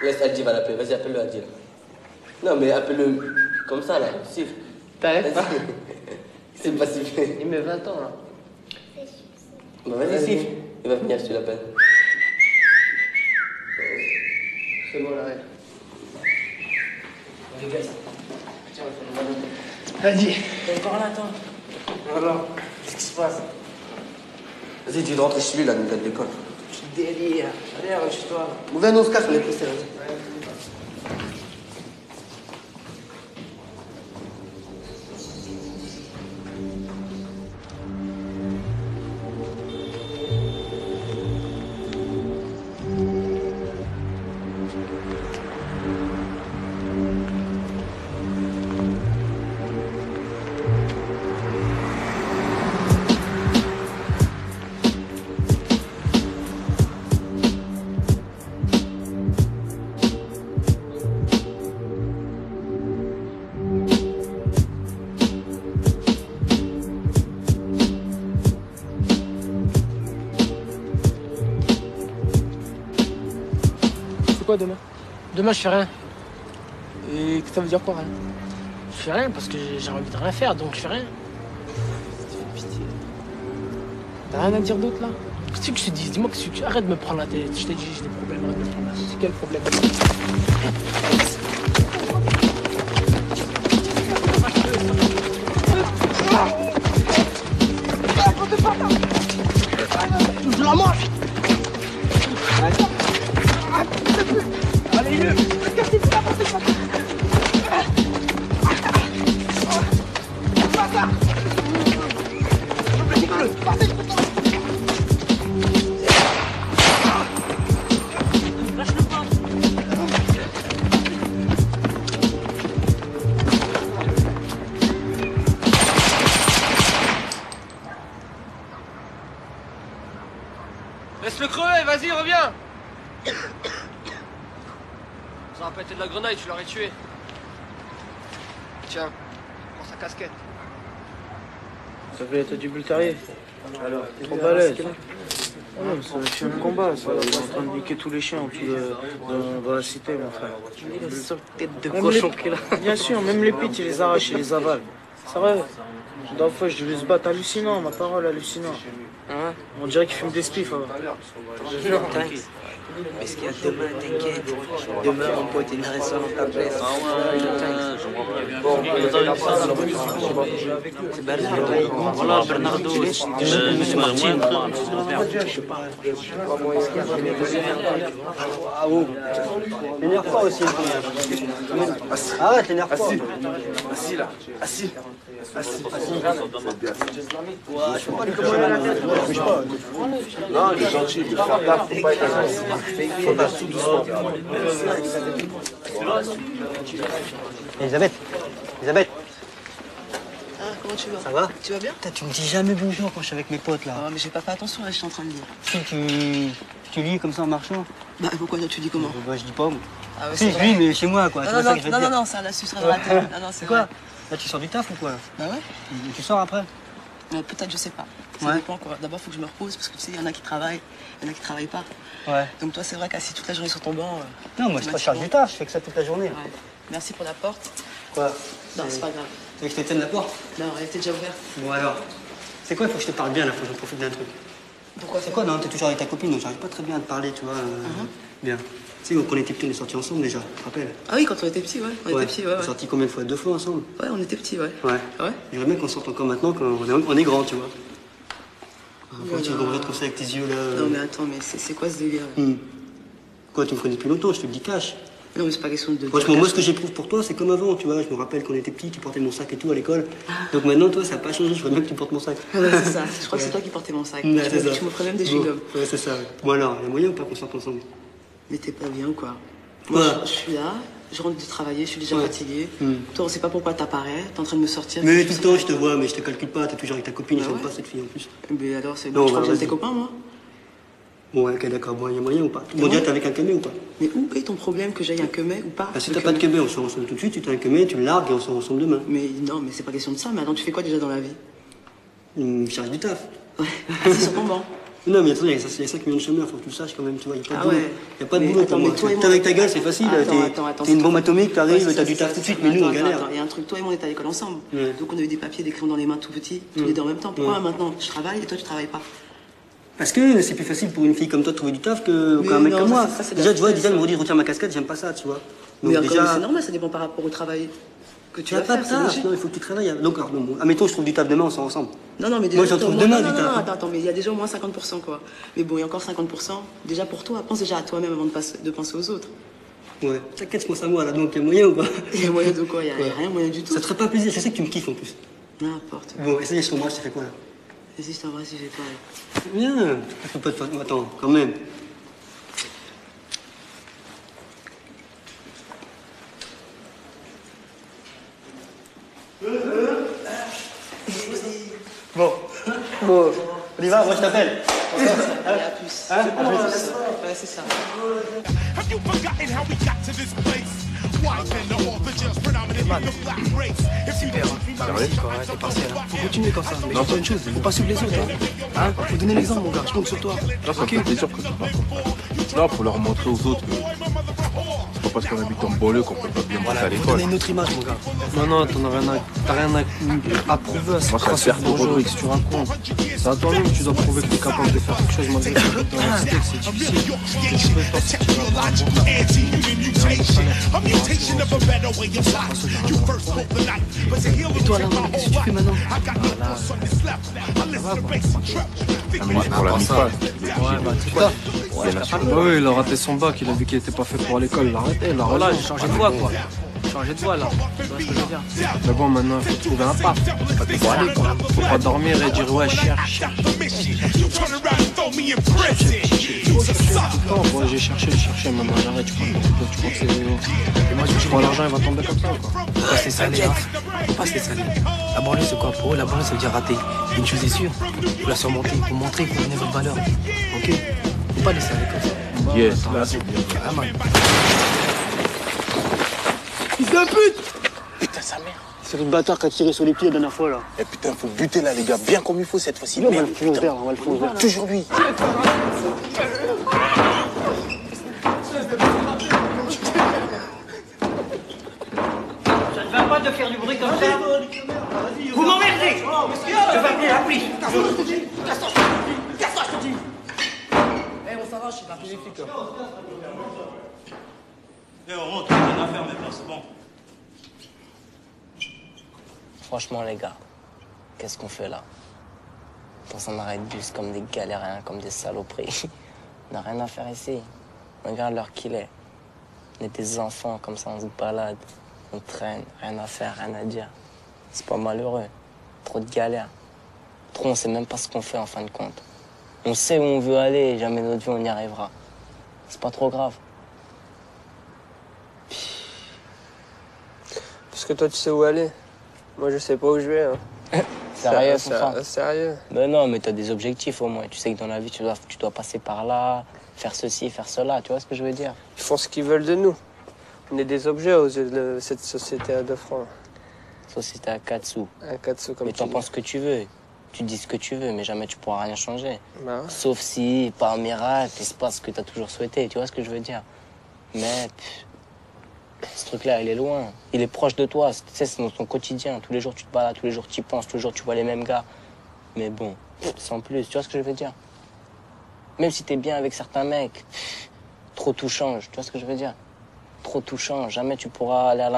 Laisse Adji va l'appeler. Vas-y, appelle-le Adji. Non, mais appelle-le comme ça, là. Siffle. T'arrêtes pas? C'est pas siffler. Il met 20 ans, là. Bah, vas-y, siffle. Il va venir si tu l'appelles. C'est bon, l'arrête. Les gars, tiens, on va faire une balade. Vas-y. T'es encore là, attends. Alors, qu'est-ce qui se passe? Vas-y, dis de rentrer chez lui, là, nous de l'école. Délire. Allez, rentre chez toi. Ou viens, on se casse, on est pressés, vas-y. Quoi demain? Demain je fais rien. Et ça veut dire quoi rien? Je fais rien parce que j'ai envie de rien faire, donc je fais rien. T'as rien à dire d'autre là? Qu'est-ce que je te dis? Dis-moi que tu arrête de me prendre la tête. Je t'ai dit j'ai des problèmes, arrête de me prendre la tête. C'est quel problème? Je la mange. Allez, mieux. Cassez-vous la porte. Laisse-le crever, vas-y, reviens. Ça aurait pas été de la grenaille, tu l'aurais tué. Tiens, prends sa casquette. Ça fait l'état du Bultarier. Alors, trop balèze. Ah non, c'est un chien de combat, ça. Il est en train de niquer tous les chiens en dessous dans la cité, mon frère. Il a une sorte de tête de Même cochon les- qu'il a. Bien sûr, même les pits, il les arrache, il les avale. C'est vrai. La dernière fois, je devais se battre hallucinant, ma parole, hallucinant. Hein? On dirait qu'il fume des spliffs avant. T'inquiète. Mais ce qu'il y a demain, t'inquiète. Demain, mon pote, il reste dans ta place. Bon, c'est Bernardo. Voilà, Bernardo. C'est Martine. Ah oh. L'énerve pas aussi. Arrête, l'énerve pas. Assis là, assis. Assis. Ouais, je peux pas lui commander la tête, je bouge pas. Non, il est gentil, il faut faire gaffe, faut pas être agressif. Faut faire tout doucement. Elisabeth, Elisabeth, Ah, comment tu vas? ça va? Tu vas bien? Putain, tu me dis jamais bonjour quand je suis avec mes potes là. Oh, mais j'ai pas fait attention, là, je suis en train de lire. Si tu lis comme ça en marchant. Bah, pourquoi toi, tu dis comment? Bah, je dis pas moi. Ah ouais, Si, c'est je vrai. lis, mais chez moi quoi. Non, C'est pas non, ça que je veux te non, dire. non, ça, là, tu seras dans la tête. Non, non, c'est quoi? vrai. Là, tu sors du taf ou quoi? Bah ouais. Tu sors après? Peut-être, je sais pas. Ça Ouais. dépend quoi. D'abord, faut que je me repose parce que tu sais, il y en a qui travaillent, il y en a qui travaillent pas. Ouais. Donc toi, c'est vrai qu'assis toute la journée sur ton banc. Non, moi, je pas charge du taf, je fais que ça toute la journée. Ouais. Merci pour la porte. Quoi? Non, c'est pas grave. Tu veux que je te tienne la porte? Non, elle était déjà ouverte. Bon alors. C'est quoi, il faut que je te parle bien là, faut que je profite d'un truc. Pourquoi? C'est quoi? Non, t'es toujours avec ta copine, donc j'arrive pas très bien à te parler, tu vois. Bien. Tu sais, quand on était petits, on est sortis ensemble déjà, tu te rappelles? Ah oui, quand on était petits, ouais. On était petits, ouais. On est sortis combien de fois? 2 fois ensemble? Ouais, on était petits, ouais. Ouais. Ouais. J'aimerais bien qu'on sorte encore maintenant, quand on est grand, tu vois. Pourquoi tu regardes comme ça avec tes yeux là? Non, mais attends, mais c'est quoi ce délire? Quoi, tu me connais depuis longtemps, je te le dis cash. Non, mais c'est pas question de. Franchement, moi, ce que j'éprouve pour toi, c'est comme avant, tu vois. Je me rappelle quand on était petits, tu portais mon sac et tout à l'école. Donc maintenant, toi, ça n'a pas changé, je veux bien que tu portes mon sac. Ah ouais, c'est ça. Je crois que c'est toi qui portais mon sac. Ouais, c'est ça. Tu m'offrais même des Bon, chewing-gums. ouais, c'est ça. Ouais. Bon alors, il y a moyen ou pas qu'on sorte ensemble? Mais t'es pas bien ou quoi? Quoi? Moi, je suis là, je rentre de travailler, je suis déjà fatiguée. Toi, on sait pas pourquoi t'apparais, t'es en train de me sortir. Mais tout le temps, je te vois, mais je te calcule pas, t'es toujours avec ta copine, je t'aime pas cette fille en plus. Mais alors, c'est Non, bon, je crois bah, que j'aime tes vas-y. copains, moi. Bon, ouais, ok, d'accord, bon, il y a moyen ou pas? Bon, déjà, t'es avec un camé ou pas? Mais où est ton problème que j'aille un quemet ou pas? Ah, si t'as pas de camé, on sort ensemble tout de suite, tu t'as un camé, tu le largues et on sort ensemble demain. Mais non, mais c'est pas question de ça. Mais attends, tu fais quoi déjà dans la vie? Je charge du taf. Ouais, assis sur ton banc. Non, mais attends, il y a 5 millions de chômeurs, faut que tu le saches quand même, tu vois. Il n'y a pas de boulot. ouais. Il y a pas de Mais boulot attends, pour moi. mais toi et moi, T'es avec ta gueule, c'est facile. Attends, T'es une bombe atomique, t'arrives, Ouais, t'as du taf tout de suite, mais nous, on galère. Il y a un truc, toi et moi, on était à l'école ensemble. Ouais. Donc on a eu des papiers, des crayons dans les mains tout petits, tous les deux en même temps. Pourquoi maintenant je travaille et toi tu travailles pas? Parce que c'est plus facile pour une fille comme toi de trouver du taf qu'un mec comme moi. Déjà, tu vois, Dylan me dit retire ma casquette, j'aime pas ça, tu vois. Mais Donc encore, déjà. c'est normal, ça dépend par rapport au travail que tu Tu n'as vas pas faire. de c'est taf. logique. Non, il faut que tu travailles. Donc, alors, bon, admettons, je trouve du taf demain, on sort ensemble. Non, mais déjà. Moi, j'en trouve demain non, du non, taf. attends, mais il y a déjà au moins 50%, quoi. Mais bon, il y a encore 50%. Déjà pour toi, pense déjà à toi-même avant de penser aux autres. Ouais, t'inquiète, je pense à moi là, donc il y a moyen ou pas? Il y a moyen de quoi? Il y a rien moyen du tout. Ça te ferait pas plaisir, je sais que tu me kiffes en plus. N'importe. Bon, essaye, je t'embrasse, je te fais quoi là? Vas-y, je t'embrasse si j'ai pas. Bien, tu peux pas te faire. Attends, quand même. Bon, on y va, moi je t'appelle. Allez, à plus. Hein? À plus. Ouais, c'est ça. Super, t'es partiel. Faut continuer comme ça. Mais je dis une chose, faut pas suivre les autres. Hein? Faut donner l'exemple, mon gars. Je compte sur toi. Là, ça me fait plaisir que tu parles comme ça. Là, faut leur montrer aux autres que c'est pas parce qu'on habite en banlieue qu'on peut pas bien bosser à Faut l'école. donner une autre image, mon gars. Non, t'as rien à prouver à ce Moi, ça sert pour dangereux Rodrigue. que tu racontes. C'est à toi-même que tu dois prouver que t'es capable de faire quelque chose malgré tout. Dans la cité, c'est difficile. Si tu veux t'en sortir, tu vas avoir Et toi, là, qu'est-ce que tu fais maintenant? Mais pour la mi-phase. Oui, il a raté son bac, il a vu qu'il était pas fait pour l'école, il a arrêté, il a Voilà, relâché. j'ai changé de voie, quoi. Changé de voie, là. Tu vois ce que je veux dire? Mais bon, maintenant, il faut trouver un paf. Faut pas dormir et dire, ouais, cherche. Bon, j'ai cherché, maintenant j'arrête. Tu crois que l'argent, il va tomber comme ça, quoi? Faut pas se laisser aller, hein. Faut pas se laisser aller. La banlieue, c'est quoi pour eux? La banlieue, ça veut dire rater. Une chose est sûre, faut la surmonter, faut montrer, faut donner votre valeur. Ok? Faut pas laisser aller comme ça. Yes, là, c'est bien. Ah, man. Fils de pute! Putain, sa mère. C'est le bâtard qui a tiré sur les pieds la dernière fois là. Eh putain, faut buter là, les gars, bien comme il faut cette fois-ci. On va le fond vert, on va le fond vert. Toujours lui. Ça ne va pas de faire du bruit comme ça. Vous m'emmerdez. Je vais appeler la police. Casse-toi, je te dis. Eh, on s'arrache, c'est pas plus efficace. Eh, on rentre, on a rien à faire maintenant, c'est bon. Franchement, les gars, qu'est-ce qu'on fait là? Dans un arrêt de bus comme des galériens, comme des saloperies. On n'a rien à faire ici. Regarde l'heure qu'il est. On est des enfants, comme ça, on se balade. On traîne, rien à faire, rien à dire. C'est pas malheureux. Trop de galères. Trop, on sait même pas ce qu'on fait en fin de compte. On sait où on veut aller et jamais notre vie, on y arrivera. C'est pas trop grave. Parce que toi, tu sais où aller. Moi, je sais pas où je vais. Hein. Sérieux, Sérieux. Ben non, mais t'as des objectifs au moins. Tu sais que dans la vie, tu dois passer par là, faire ceci, faire cela. Tu vois ce que je veux dire? Ils font ce qu'ils veulent de nous. On est des objets aux yeux de cette société à 2 francs. Société à 4 sous. À 4 sous, comme mais tu t'en dis. penses ce que tu veux. Tu dis ce que tu veux, mais jamais tu pourras rien changer. Bah ouais. Sauf si, par miracle, il se passe ce que t'as toujours souhaité. Tu vois ce que je veux dire? Mais ce truc-là, il est loin. Il est proche de toi. Tu sais, c'est dans ton quotidien. Tous les jours, tu te balades, tous les jours, tu y penses, tous les jours, tu vois les mêmes gars. Mais bon, sans plus. Tu vois ce que je veux dire? Même si t'es bien avec certains mecs, trop tout change. Tu vois ce que je veux dire? Trop tout change. Jamais tu pourras aller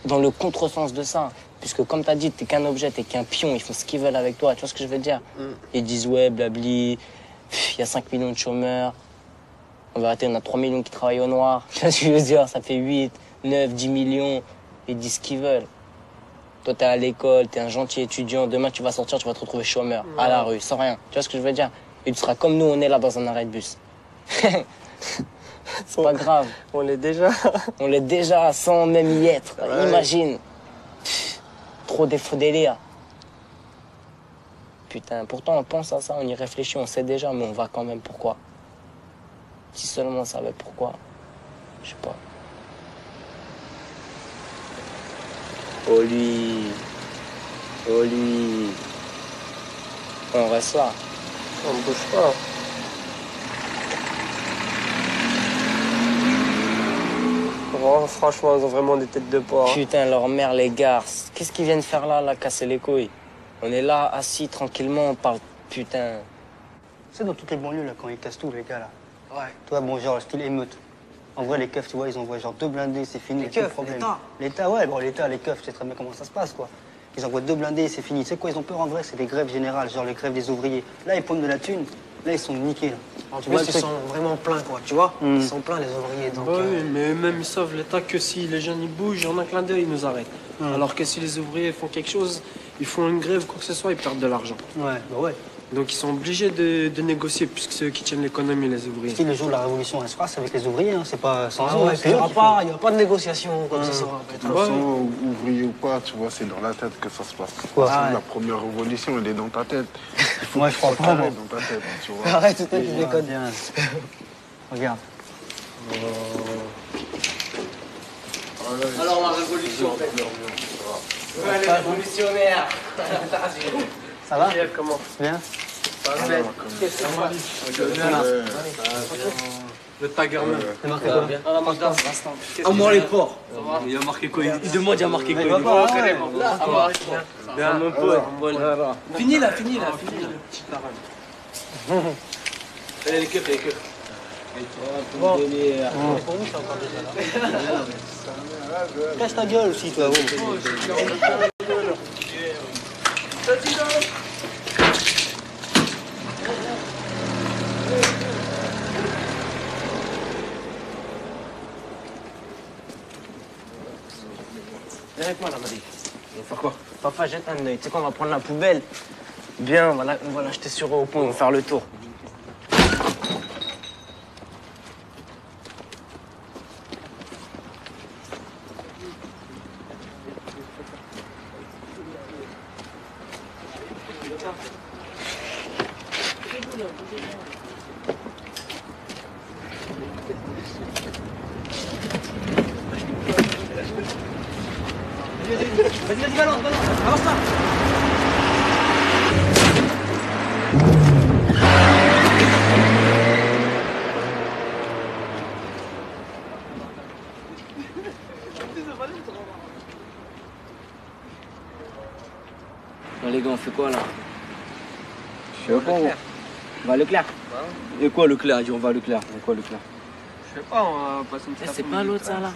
dans le contresens de ça. Puisque comme t'as dit, t'es qu'un objet, t'es qu'un pion. Ils font ce qu'ils veulent avec toi. Tu vois ce que je veux dire? Ils disent, ouais, blabli, il y a 5 millions de chômeurs. En vérité, on a 3 millions qui travaillent au noir. Tu vois ce que je veux dire? Ça fait 8, 9, 10 millions. Ils disent ce qu'ils veulent. Toi, t'es à l'école, t'es un gentil étudiant. Demain, tu vas sortir, tu vas te retrouver chômeur, à la rue, sans rien. Tu vois ce que je veux dire? Et tu seras comme nous, on est là dans un arrêt de bus. C'est pas grave. On l'est déjà. On l'est déjà, sans même y être. Ouais. Imagine. Trop des faux délires. Putain, pourtant, on pense à ça, on y réfléchit, on sait déjà, mais on va quand même. Pourquoi? Si seulement on savait pourquoi. Je sais pas. Oh lui. Oh lui. On reste là. On ne bouge pas. Oh, franchement, ils ont vraiment des têtes de porc. Putain, leur mère les garce. Qu'est-ce qu'ils viennent faire là, casser les couilles? On est là, assis tranquillement, on parle. Putain. Tu sais, dans toutes les banlieues, là, quand ils cassent tout, les gars, là. Ouais. Toi, bon, genre, style émeute. En vrai, les keufs, tu vois, ils envoient genre 2 blindés, c'est fini. Les keufs, problème. l'État. L'État, ouais, bon, l'État, les keufs, tu sais très bien comment ça se passe, quoi. Ils envoient 2 blindés, c'est fini. Tu sais quoi, ils ont peur en vrai, c'est des grèves générales, genre les grèves des ouvriers. Là, ils pompent de la thune, là, ils sont niqués, là. En tout cas, ils sont vraiment pleins, quoi, tu vois. Ils sont pleins, les ouvriers. Donc, Oui, mais même ils savent l'État que si les jeunes ils bougent, en un clin d'œil, ils nous arrêtent. Alors que si les ouvriers font quelque chose, ils font une grève, quoi que ce soit, ils perdent de l'argent. Ouais, bah ouais. Donc ils sont obligés de négocier, puisque c'est eux qui tiennent l'économie, les ouvriers. Si le jour de la révolution, elle se passe avec les ouvriers, hein, c'est pas sans eux. ouais, hein, il n'y aura pas de négociation comme ce soir. De toute façon, ouvrier ou pas, tu vois, c'est dans la tête que ça se passe. Quoi? La première révolution, elle est dans ta tête. Moi, je crois pas, moi. dans ta tête, tu vois. Arrête, toi, tu déconnes. Regarde. Alors, la révolution. Ouais, les révolutionnaires. Ça va? Comment? Bien? Le Tagerman. C'est marqué quoi? À moi les porcs. Il a marqué quoi? Il demande, il a marqué quoi? Il va pas, ouais. Bien, mon pote. Fini là. Allez, les keufs. Bon. Casse ta gueule aussi, toi. Viens avec moi là, Madi. On va faire quoi? Papa, jette un œil. Tu sais quoi, on va prendre la poubelle. Bien, on va l'acheter sur au point, on va faire le tour. Vas-y, balance, avance pas. Bon, les gars, on fait quoi là? Je sais pas. On va à Leclerc. Et quoi Leclerc? On va à Leclerc. Et quoi Leclerc? Je sais pas, on va passer une petite C'est pas l'autre ça là?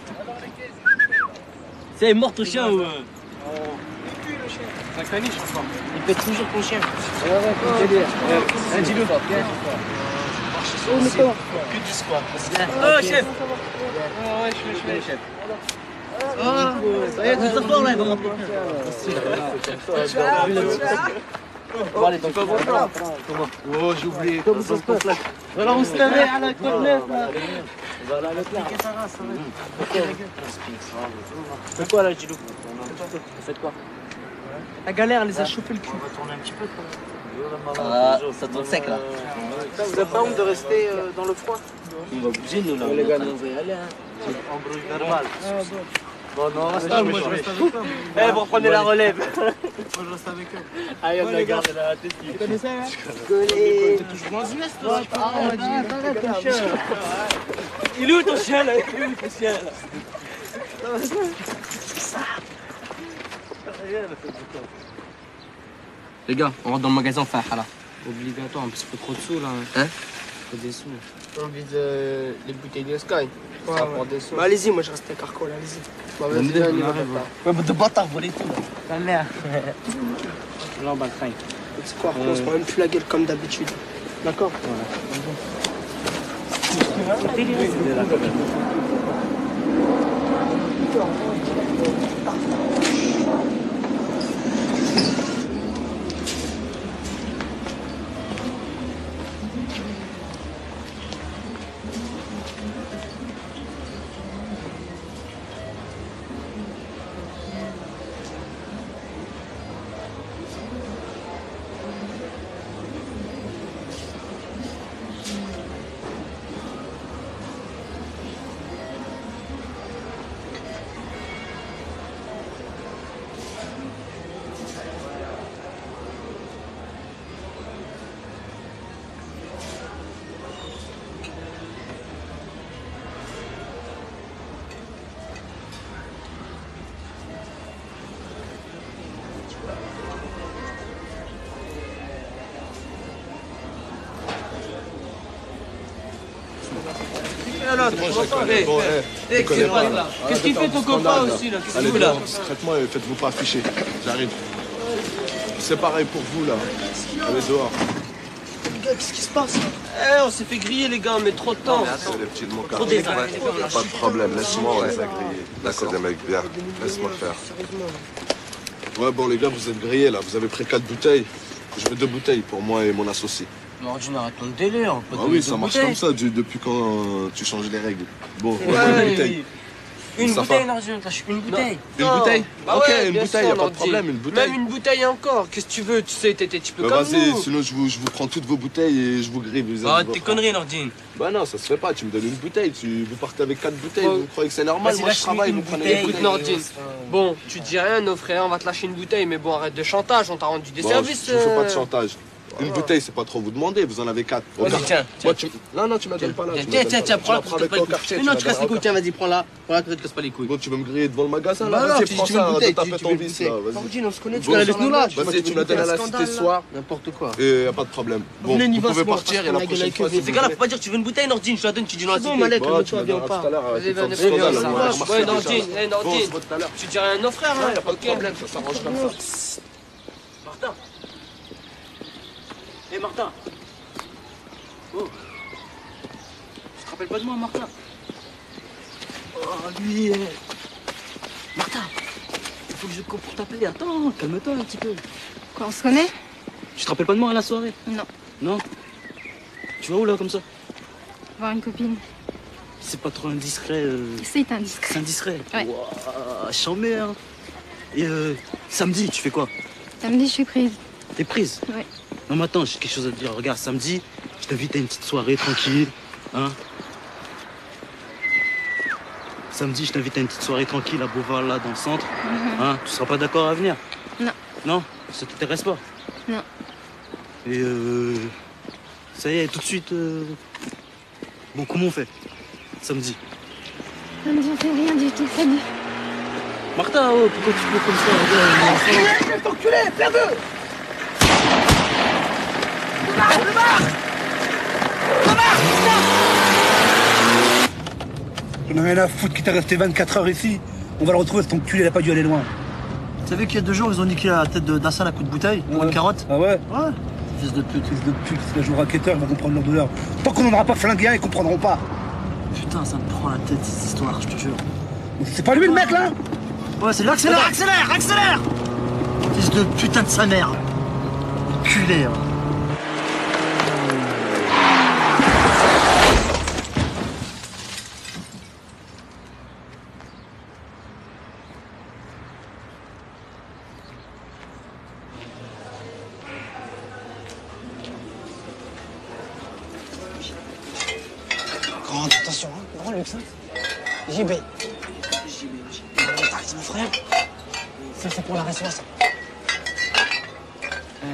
C'est mort ton chien ou Ça caniche encore. Il pète toujours ton chien. dis-le. Oh, mais toi. Que du squat. Oh, chef. Ouais, je fais chef. Ah, ça y est, tout fort là, il va monter. Bon, allez, donc, Oh, j'ai oublié. Comment ça se passe? Voilà, on se lavait à la côte là. Voilà, Leclerc. fais quoi là, Gilou? Faites quoi? La galère, elle les a chauffé le cul. On va tourner un petit peu quoi. Ah, ça tourne sec là. Vous avez pas honte de rester dans le froid? On va bouger nous là. Les gars, nous on va y aller hein. En bruit verbal. Bon, non, reste là, moi je reste avec eux. Eh, vous reprenez la relève. Moi je reste avec eux. Allez, on la garde la tête. Tu connais ça là? T'es toujours dans US toi? Arrête ton chien. Il est où ton chien là? Il est où ton chien là? Les gars, on rentre dans le magasin faire là. Obligatoire, parce qu'il faut trop de sous là. Hein? Faut des sous. On vise les bouteilles de Sky. Ça rapporte des sous. Bah allez-y, moi je reste à Carco là, allez-y. Bah vas-y, viens, on y va. Ouais, mais de bâtard, volez tout là. Ta mère. Là on bat le train. C'est quoi, on se prend même plus la gueule comme d'habitude. D'accord? là, qu'est-ce qu'il fait ton copain aussi là? Qu'est-ce qu'il fait là? Discrètement et faites-vous pas afficher. J'arrive. C'est pareil pour vous là. Allez dehors. Qu'est-ce qui se passe? On s'est fait griller les gars, mais trop de temps. C'est les petits de mon quartier. Pas de problème, laisse-moi, ouais. D'accord, des mecs, bien. Laisse-moi faire. Ouais, bon les gars, vous êtes grillés là. Vous avez pris 4 bouteilles. Je veux 2 bouteilles pour moi et mon associé. Nordine, arrête ton délire. Ah oui, ça marche comme ça depuis quand tu changes les règles. Bon, une bouteille. Une bouteille, Nordine, lâche une bouteille. Une bouteille? Bah ok, ouais, une bouteille, y'a pas de problème, une bouteille. Même une bouteille encore, qu'est-ce que tu veux? Tu sais, t'es un petit peu comme nous. Vas-y, sinon je vous prends toutes vos bouteilles et je vous grille. Arrête tes conneries, Nordine. Bah non, ça se fait pas, tu me donnes une bouteille, vous partez avec 4 bouteilles, vous croyez que c'est normal? Moi je travaille, vous prenez une bouteille. Écoute, Nordine, bon, tu te dis rien, nos frères, on va te lâcher une bouteille, mais bon, arrête de chantage, on t'a rendu des services. Je fais pas de chantage. Une bouteille, c'est pas trop vous demander, vous en avez 4. Tiens. Non, tu me donnes pas là. Tiens, prends-la, te casse pas les couilles. Non, tu casses les couilles, tiens, vas-y, prends-la. Prends-la, te casse pas les couilles. Bon, tu veux me griller devant le magasin là? Vas-y, tu prends veux une ça, bouteille, t'as fait ton vice là, vas-y. Nordine, on se connaît, tu viens avec nous là. Vas-y, tu me la donnes à la cité ce soir. N'importe quoi. Et y'a pas de problème. Bon, vous pouvez partir et la prochaine fois. Ces gars-là, faut pas dire que tu veux une bouteille, Nordine, je te la donne, tu dis non à la cité. Bon, Malek, calme-toi, viens pas. Vas-y, Nordine, tu dis rien à nos frères, hein? Y'a pas de problème, ça s'arrange comme ça. Martin. Hé Martin. Oh. Tu te rappelles pas de moi, Martin? Oh, lui. Martin, il faut que je cours pour t'appeler. Attends, calme-toi un petit peu. Quoi, on se connaît? Tu te rappelles pas de moi à la soirée? Non. Non? Tu vas où là comme ça? Voir une copine. C'est pas trop indiscret. C'est indiscret. C'est indiscret? Ouais. Ouah, chambé, hein. Et samedi, tu fais quoi? Samedi, je suis prise. T'es prise? Ouais. Non, mais attends, j'ai quelque chose à te dire. Regarde, samedi, je t'invite à une petite soirée tranquille. Hein? Samedi, je t'invite à une petite soirée tranquille à Beauval, là, dans le centre. Hein? Tu seras pas d'accord à venir? Non. Non? Ça t'intéresse pas? Non. Et ça y est, tout de suite. Bon, comment on fait? Samedi. Samedi, on fait rien du tout, salut. Martin, oh, pourquoi tu fais comme ça? Regarde, enculé, perdu! On a rien à foutre qui t'est resté 24 heures ici. On va le retrouver, cet enculé, il a pas dû aller loin. Tu savais qu'il y a 2 jours, ils ont niqué la tête d'Assal à coup de bouteille pour une carotte? Ah ouais? Ouais. Fils de pute, c'est la joue racketteur, ils vont comprendre leur douleur. Tant qu'on n'en aura pas flingué un, ils comprendront pas. Putain, ça me prend la tête, cette histoire, je te jure. C'est pas lui le mec là? Ouais, c'est lui, accélère! Fils de putain de sa mère. Culé, hein. Grande attention, hein. Grand luxe, hein. JB. C'est mon frère. Ça, c'est pour la réception, ça.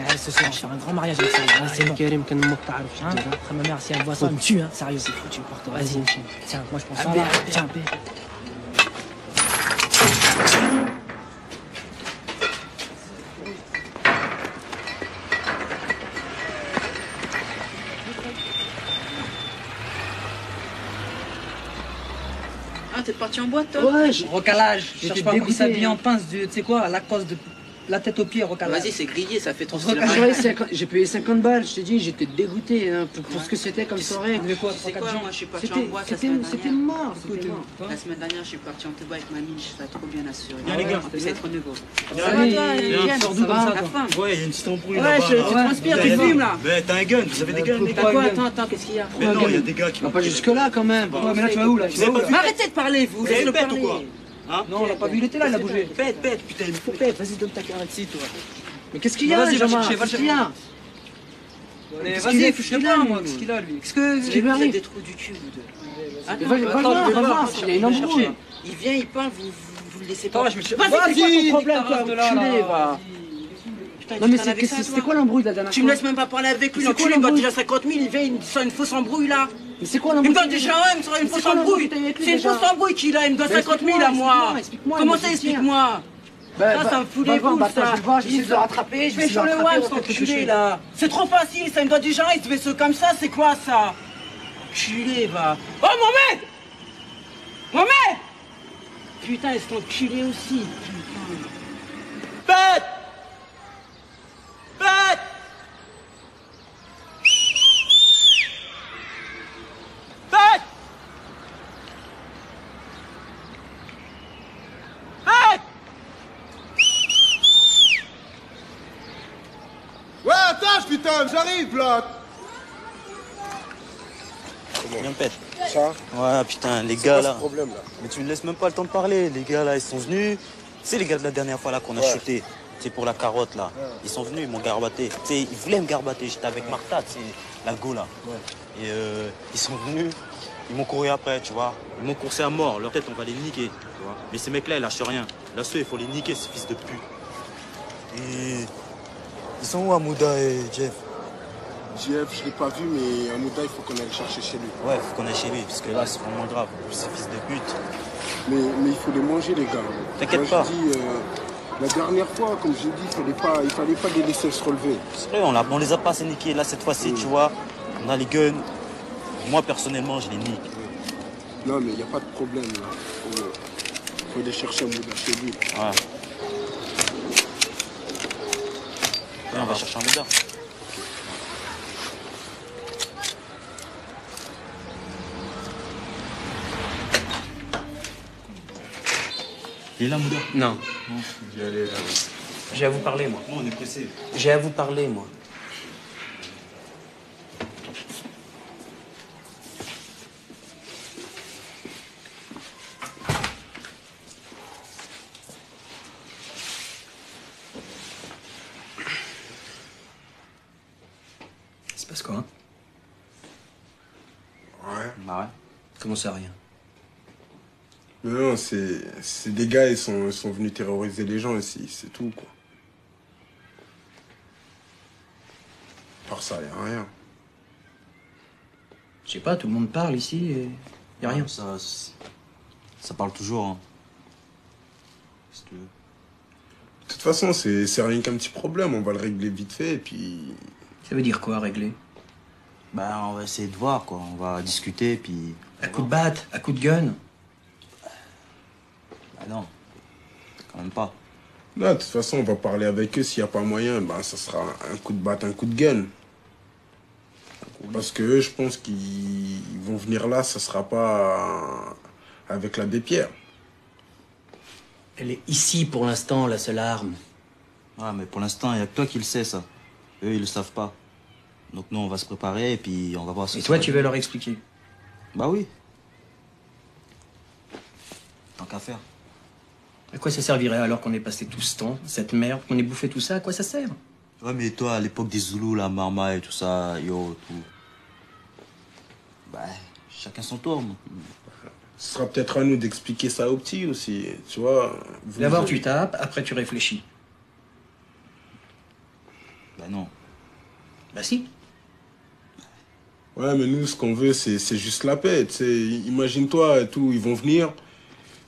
Allez, ce soir, je vais faire un grand mariage avec ça. C'est bon. Karim, quand même, t'arrives. Après, ma mère, si elle voit ça, elle me tue, hein. Sérieux, c'est foutu pour toi. Vas-y, tiens, moi, je prends ça là. Tiens, paix. Ah, t'es parti en boîte, toi? Ouais, recalage. Cherche pas à s'habiller en pince, tu sais quoi, à la cause de la tête aux pieds, recalage. Vas-y, c'est grillé, ça fait trop J'ai payé 50 balles, je t'ai dit, j'étais dégoûté hein, pour ce que c'était comme soirée. C'est quoi, moi je suis parti en boîte la semaine dernière. C'était mort, La semaine dernière, je suis parti en Touba avec ma mine, je trop bien assuré. Viens les gars, en plus, c'est trop nouveau. Ça va? Ouais, il y a une petite embrouille là-bas. Ouais, tu transpires, tu fumes là. Mais t'as un gun, vous avez des guns les gars. Quoi, attends, qu'est-ce qu'il y a? Mais non, il y a des gars qui vont pas jusque-là quand même. Ouais, mais là, tu vas où là? Mais arrêtez de parler, vous. Vous avez le pète ou quoi? Hein? Non, on l'a pas vu, il était là, il a bougé. Pète, putain, il faut pète. Vas-y, donne ta carte ici, toi. Mais qu'est-ce qu'il y a, Jamal? Qu'est-ce qu'il y a? Vas-y, je sais pas, moi, qu'est-ce qu'il a, lui? Qu'est-ce que vous avez des trous du cul, vous deux? Attends, va voir, il y a une embrouille. Il vient, il parle, vous le laissez pas. Vas-y, c'est quoi ton problème, toi, enculé, va? Non mais c'était quoi l'embrouille la dernière fois? Tu me laisses même pas parler avec lui, l'enculé, il me doit déjà 50 000, il vient, il me sort une fausse embrouille là. Mais c'est quoi l'embrouille? Il me donne déjà il me sort une fausse embrouille. C'est une fausse embrouille qu'il a, il me donne 50 000 à moi. Comment ça, explique-moi? Ça me fout les boules, ça. Je vais le rattraper, je vais sur le web, cet enculé là. C'est trop facile, ça me doit déjà, il se fait ce comme ça, c'est quoi ça? Enculé, va. Oh Mohamed! Mohamed! Putain, ils sont enculés aussi. Putain. Bête! Bête! Bête! Bête! Ouais, attends, putain, j'arrive là. Bien pète. Ça? Ouais, putain, les C'est gars quoi là. ce problème là? Mais tu me laisses même pas le temps de parler. Les gars là, ils sont venus. Tu sais, les gars de la dernière fois là qu'on a chuté, c'est pour la carotte là. Ils sont venus, ils m'ont garbaté. Tu sais, ils voulaient me garbater. J'étais avec Martha, c'est la go là. Et ils sont venus, ils m'ont couru après, tu vois. Ils m'ont coursé à mort. Leur tête, on va les niquer, tu vois. Mais ces mecs-là, ils lâchent rien. Là, ceux, il faut les niquer, ces fils de pute. Et ils sont où, Amouda et Jeff? Jeff, je l'ai pas vu, mais Amouda, il faut qu'on aille le chercher chez lui. Ouais, il faut qu'on aille chez lui, parce que là, c'est vraiment grave. Ces fils de pute. Mais il faut les manger, les gars. T'inquiète Moi, pas. je dis, la dernière fois, comme j'ai dit, il fallait pas les laisser se relever. C'est vrai, on les a pas assez niqués. Là, cette fois-ci, tu vois, on a les guns. Moi, personnellement, je les nique. Non, mais il n'y a pas de problème, là. Faut aller chercher Amouda chez lui. Ouais. On va chercher Amouda. Il est là, Amouda? Non. J'y allais là. J'ai à vous parler, moi. Non, on est pressé. J'ai à vous parler, moi. Il se passe quoi, hein? Ouais. Bah ouais. Comment ça, rien? Mais non, c'est des gars, ils sont venus terroriser les gens ici, c'est tout, quoi. Par ça, y a rien. Je sais pas, tout le monde parle ici et y a rien. Ça parle toujours, hein. Si tu veux. De toute façon, c'est rien qu'un petit problème, on va le régler vite fait, et puis... Ça veut dire quoi, régler? Bah, on va essayer de voir, quoi. On va discuter, puis... À coup de batte, à coup de gun? Bah non, quand même pas. Non, de toute façon, on va parler avec eux. S'il n'y a pas moyen, ben, ça sera un coup de batte, un coup de gun. Parce que eux, je pense qu'ils vont venir là, ça sera pas avec la dépierre. Elle est ici pour l'instant, la seule arme. Ouais, mais pour l'instant, il n'y a que toi qui le sais, ça. Eux, ils le savent pas. Donc nous, on va se préparer et puis on va voir... Et toi, tu veux leur expliquer? Bah oui. Tant qu'à faire. À quoi ça servirait alors qu'on ait passé tout ce temps, cette merde, qu'on ait bouffé tout ça? À quoi ça sert? Ouais, mais toi, à l'époque des Zoulous, la Marma et tout ça, yo, tout... Bah, chacun son tour. Ce sera peut-être à nous d'expliquer ça aux petits aussi, tu vois. D'abord, tu tapes, après, tu réfléchis. Bah non. Bah si. Ouais, mais nous, ce qu'on veut, c'est juste la paix, tu sais. Imagine-toi, tout, ils vont venir...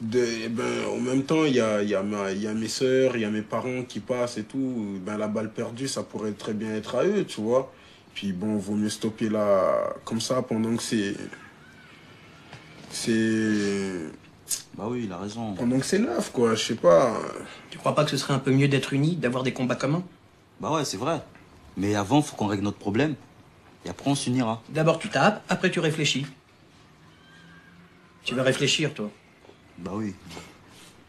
en même temps, il y a mes sœurs, il y a mes parents qui passent et tout. Ben, la balle perdue, ça pourrait très bien être à eux, tu vois. Puis bon, vaut mieux stopper là, comme ça, pendant que c'est... Bah oui, il a raison. Pendant que c'est neuf, quoi, je sais pas. Tu crois pas que ce serait un peu mieux d'être unis, d'avoir des combats communs? Bah ouais, c'est vrai. Mais avant, faut qu'on règle notre problème. Et après, on s'unira. D'abord, tu tapes, après, tu réfléchis. Tu vas réfléchir, toi. Bah oui.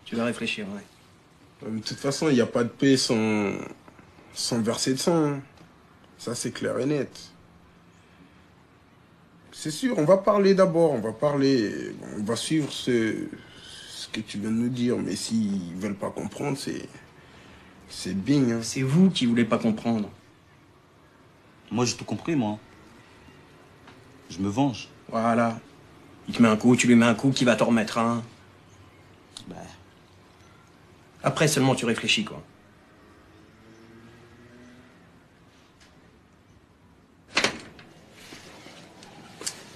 Tu vas réfléchir, ouais. De toute façon, il n'y a pas de paix sans verser de sang. Hein. Ça, c'est clair et net. C'est sûr, on va parler d'abord, on va suivre ce que tu viens de nous dire, mais s'ils veulent pas comprendre, c'est bing. Hein. C'est vous qui voulez pas comprendre. Moi, j'ai tout compris, moi. Je me venge. Voilà. Il te met un coup, tu lui mets un coup, qui va t'en remettre un. Bah... Après seulement tu réfléchis, quoi.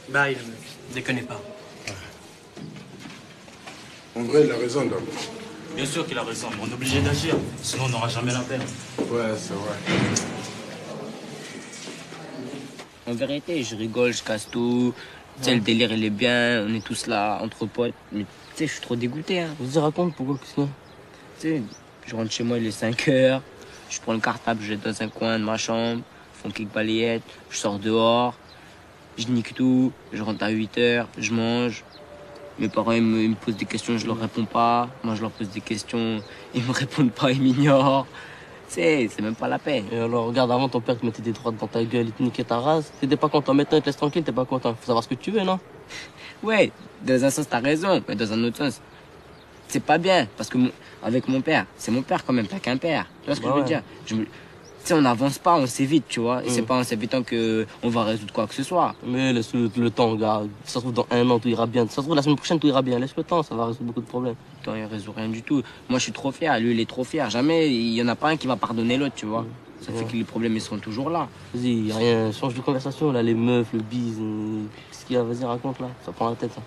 Bah, il déconne pas. En vrai, il a raison, Dom. Bien sûr qu'il a raison, mais on est obligé d'agir. Sinon, on n'aura jamais la peine. Ouais, c'est vrai. En vérité, je rigole, je casse tout. Tu sais, le délire, il est bien, on est tous là, entre potes. Mais tu sais, je suis trop dégoûté. Hein. Vas-y, raconte pourquoi, qu'est-ce qu'il y a? Tu sais, je rentre chez moi, il est 5 heures. Je prends le cartable, je jette dans un coin de ma chambre. Je fais une quelques balayettes. Je sors dehors. Je nique tout. Je rentre à 8 heures. Je mange. Mes parents, ils me posent des questions, je leur réponds pas. Moi, je leur pose des questions, ils me répondent pas, ils m'ignorent. C'est même pas la peine. Et alors, regarde, avant, ton père te mettait des droites dans ta gueule, il te niquait ta race. T'étais pas content. Maintenant, il te laisse tranquille, t'es pas content. Faut savoir ce que tu veux, non? Ouais, dans un sens, t'as raison. Mais dans un autre sens, c'est pas bien. Parce que avec mon père, c'est mon père quand même, t'as qu'un père. Tu vois ce que je veux dire? Tu sais, on n'avance pas, on s'évite, tu vois. Et c'est pas en s'évitant qu'on va résoudre quoi que ce soit. Mais laisse le temps, gars. Ça se trouve, dans 1 an, tout ira bien. Ça se trouve, la semaine prochaine, tout ira bien. Laisse le temps, ça va résoudre beaucoup de problèmes. Attends, il résout rien du tout. Moi, je suis trop fier. Lui, il est trop fier. Jamais, il y en a pas un qui va pardonner l'autre, tu vois. Ça fait que les problèmes, ils seront toujours là. Vas-y, rien. Change de conversation, là. Les meufs, le bise. Qu'est-ce qu'il y a? Vas-y, raconte, là. Ça prend la tête, ça.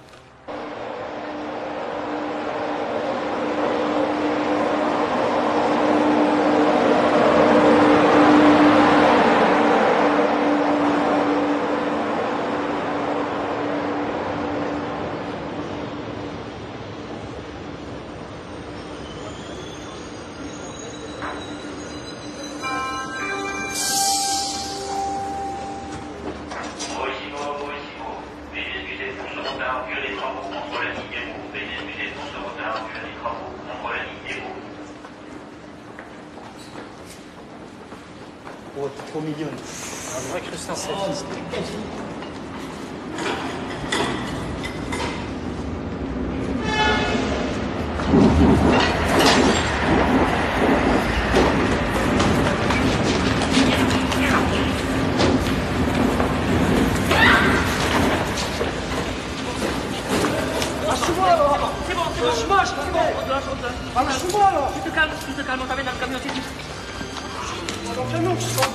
Oh, t'es trop mignonne. Un vrai crustacé. Lâche-moi alors. C'est bon, lâche-moi, c'est bon. Lâche-moi alors. Tu te calmes, on t'amène dans le camion, c'est tout. Dans le camion, tu sors.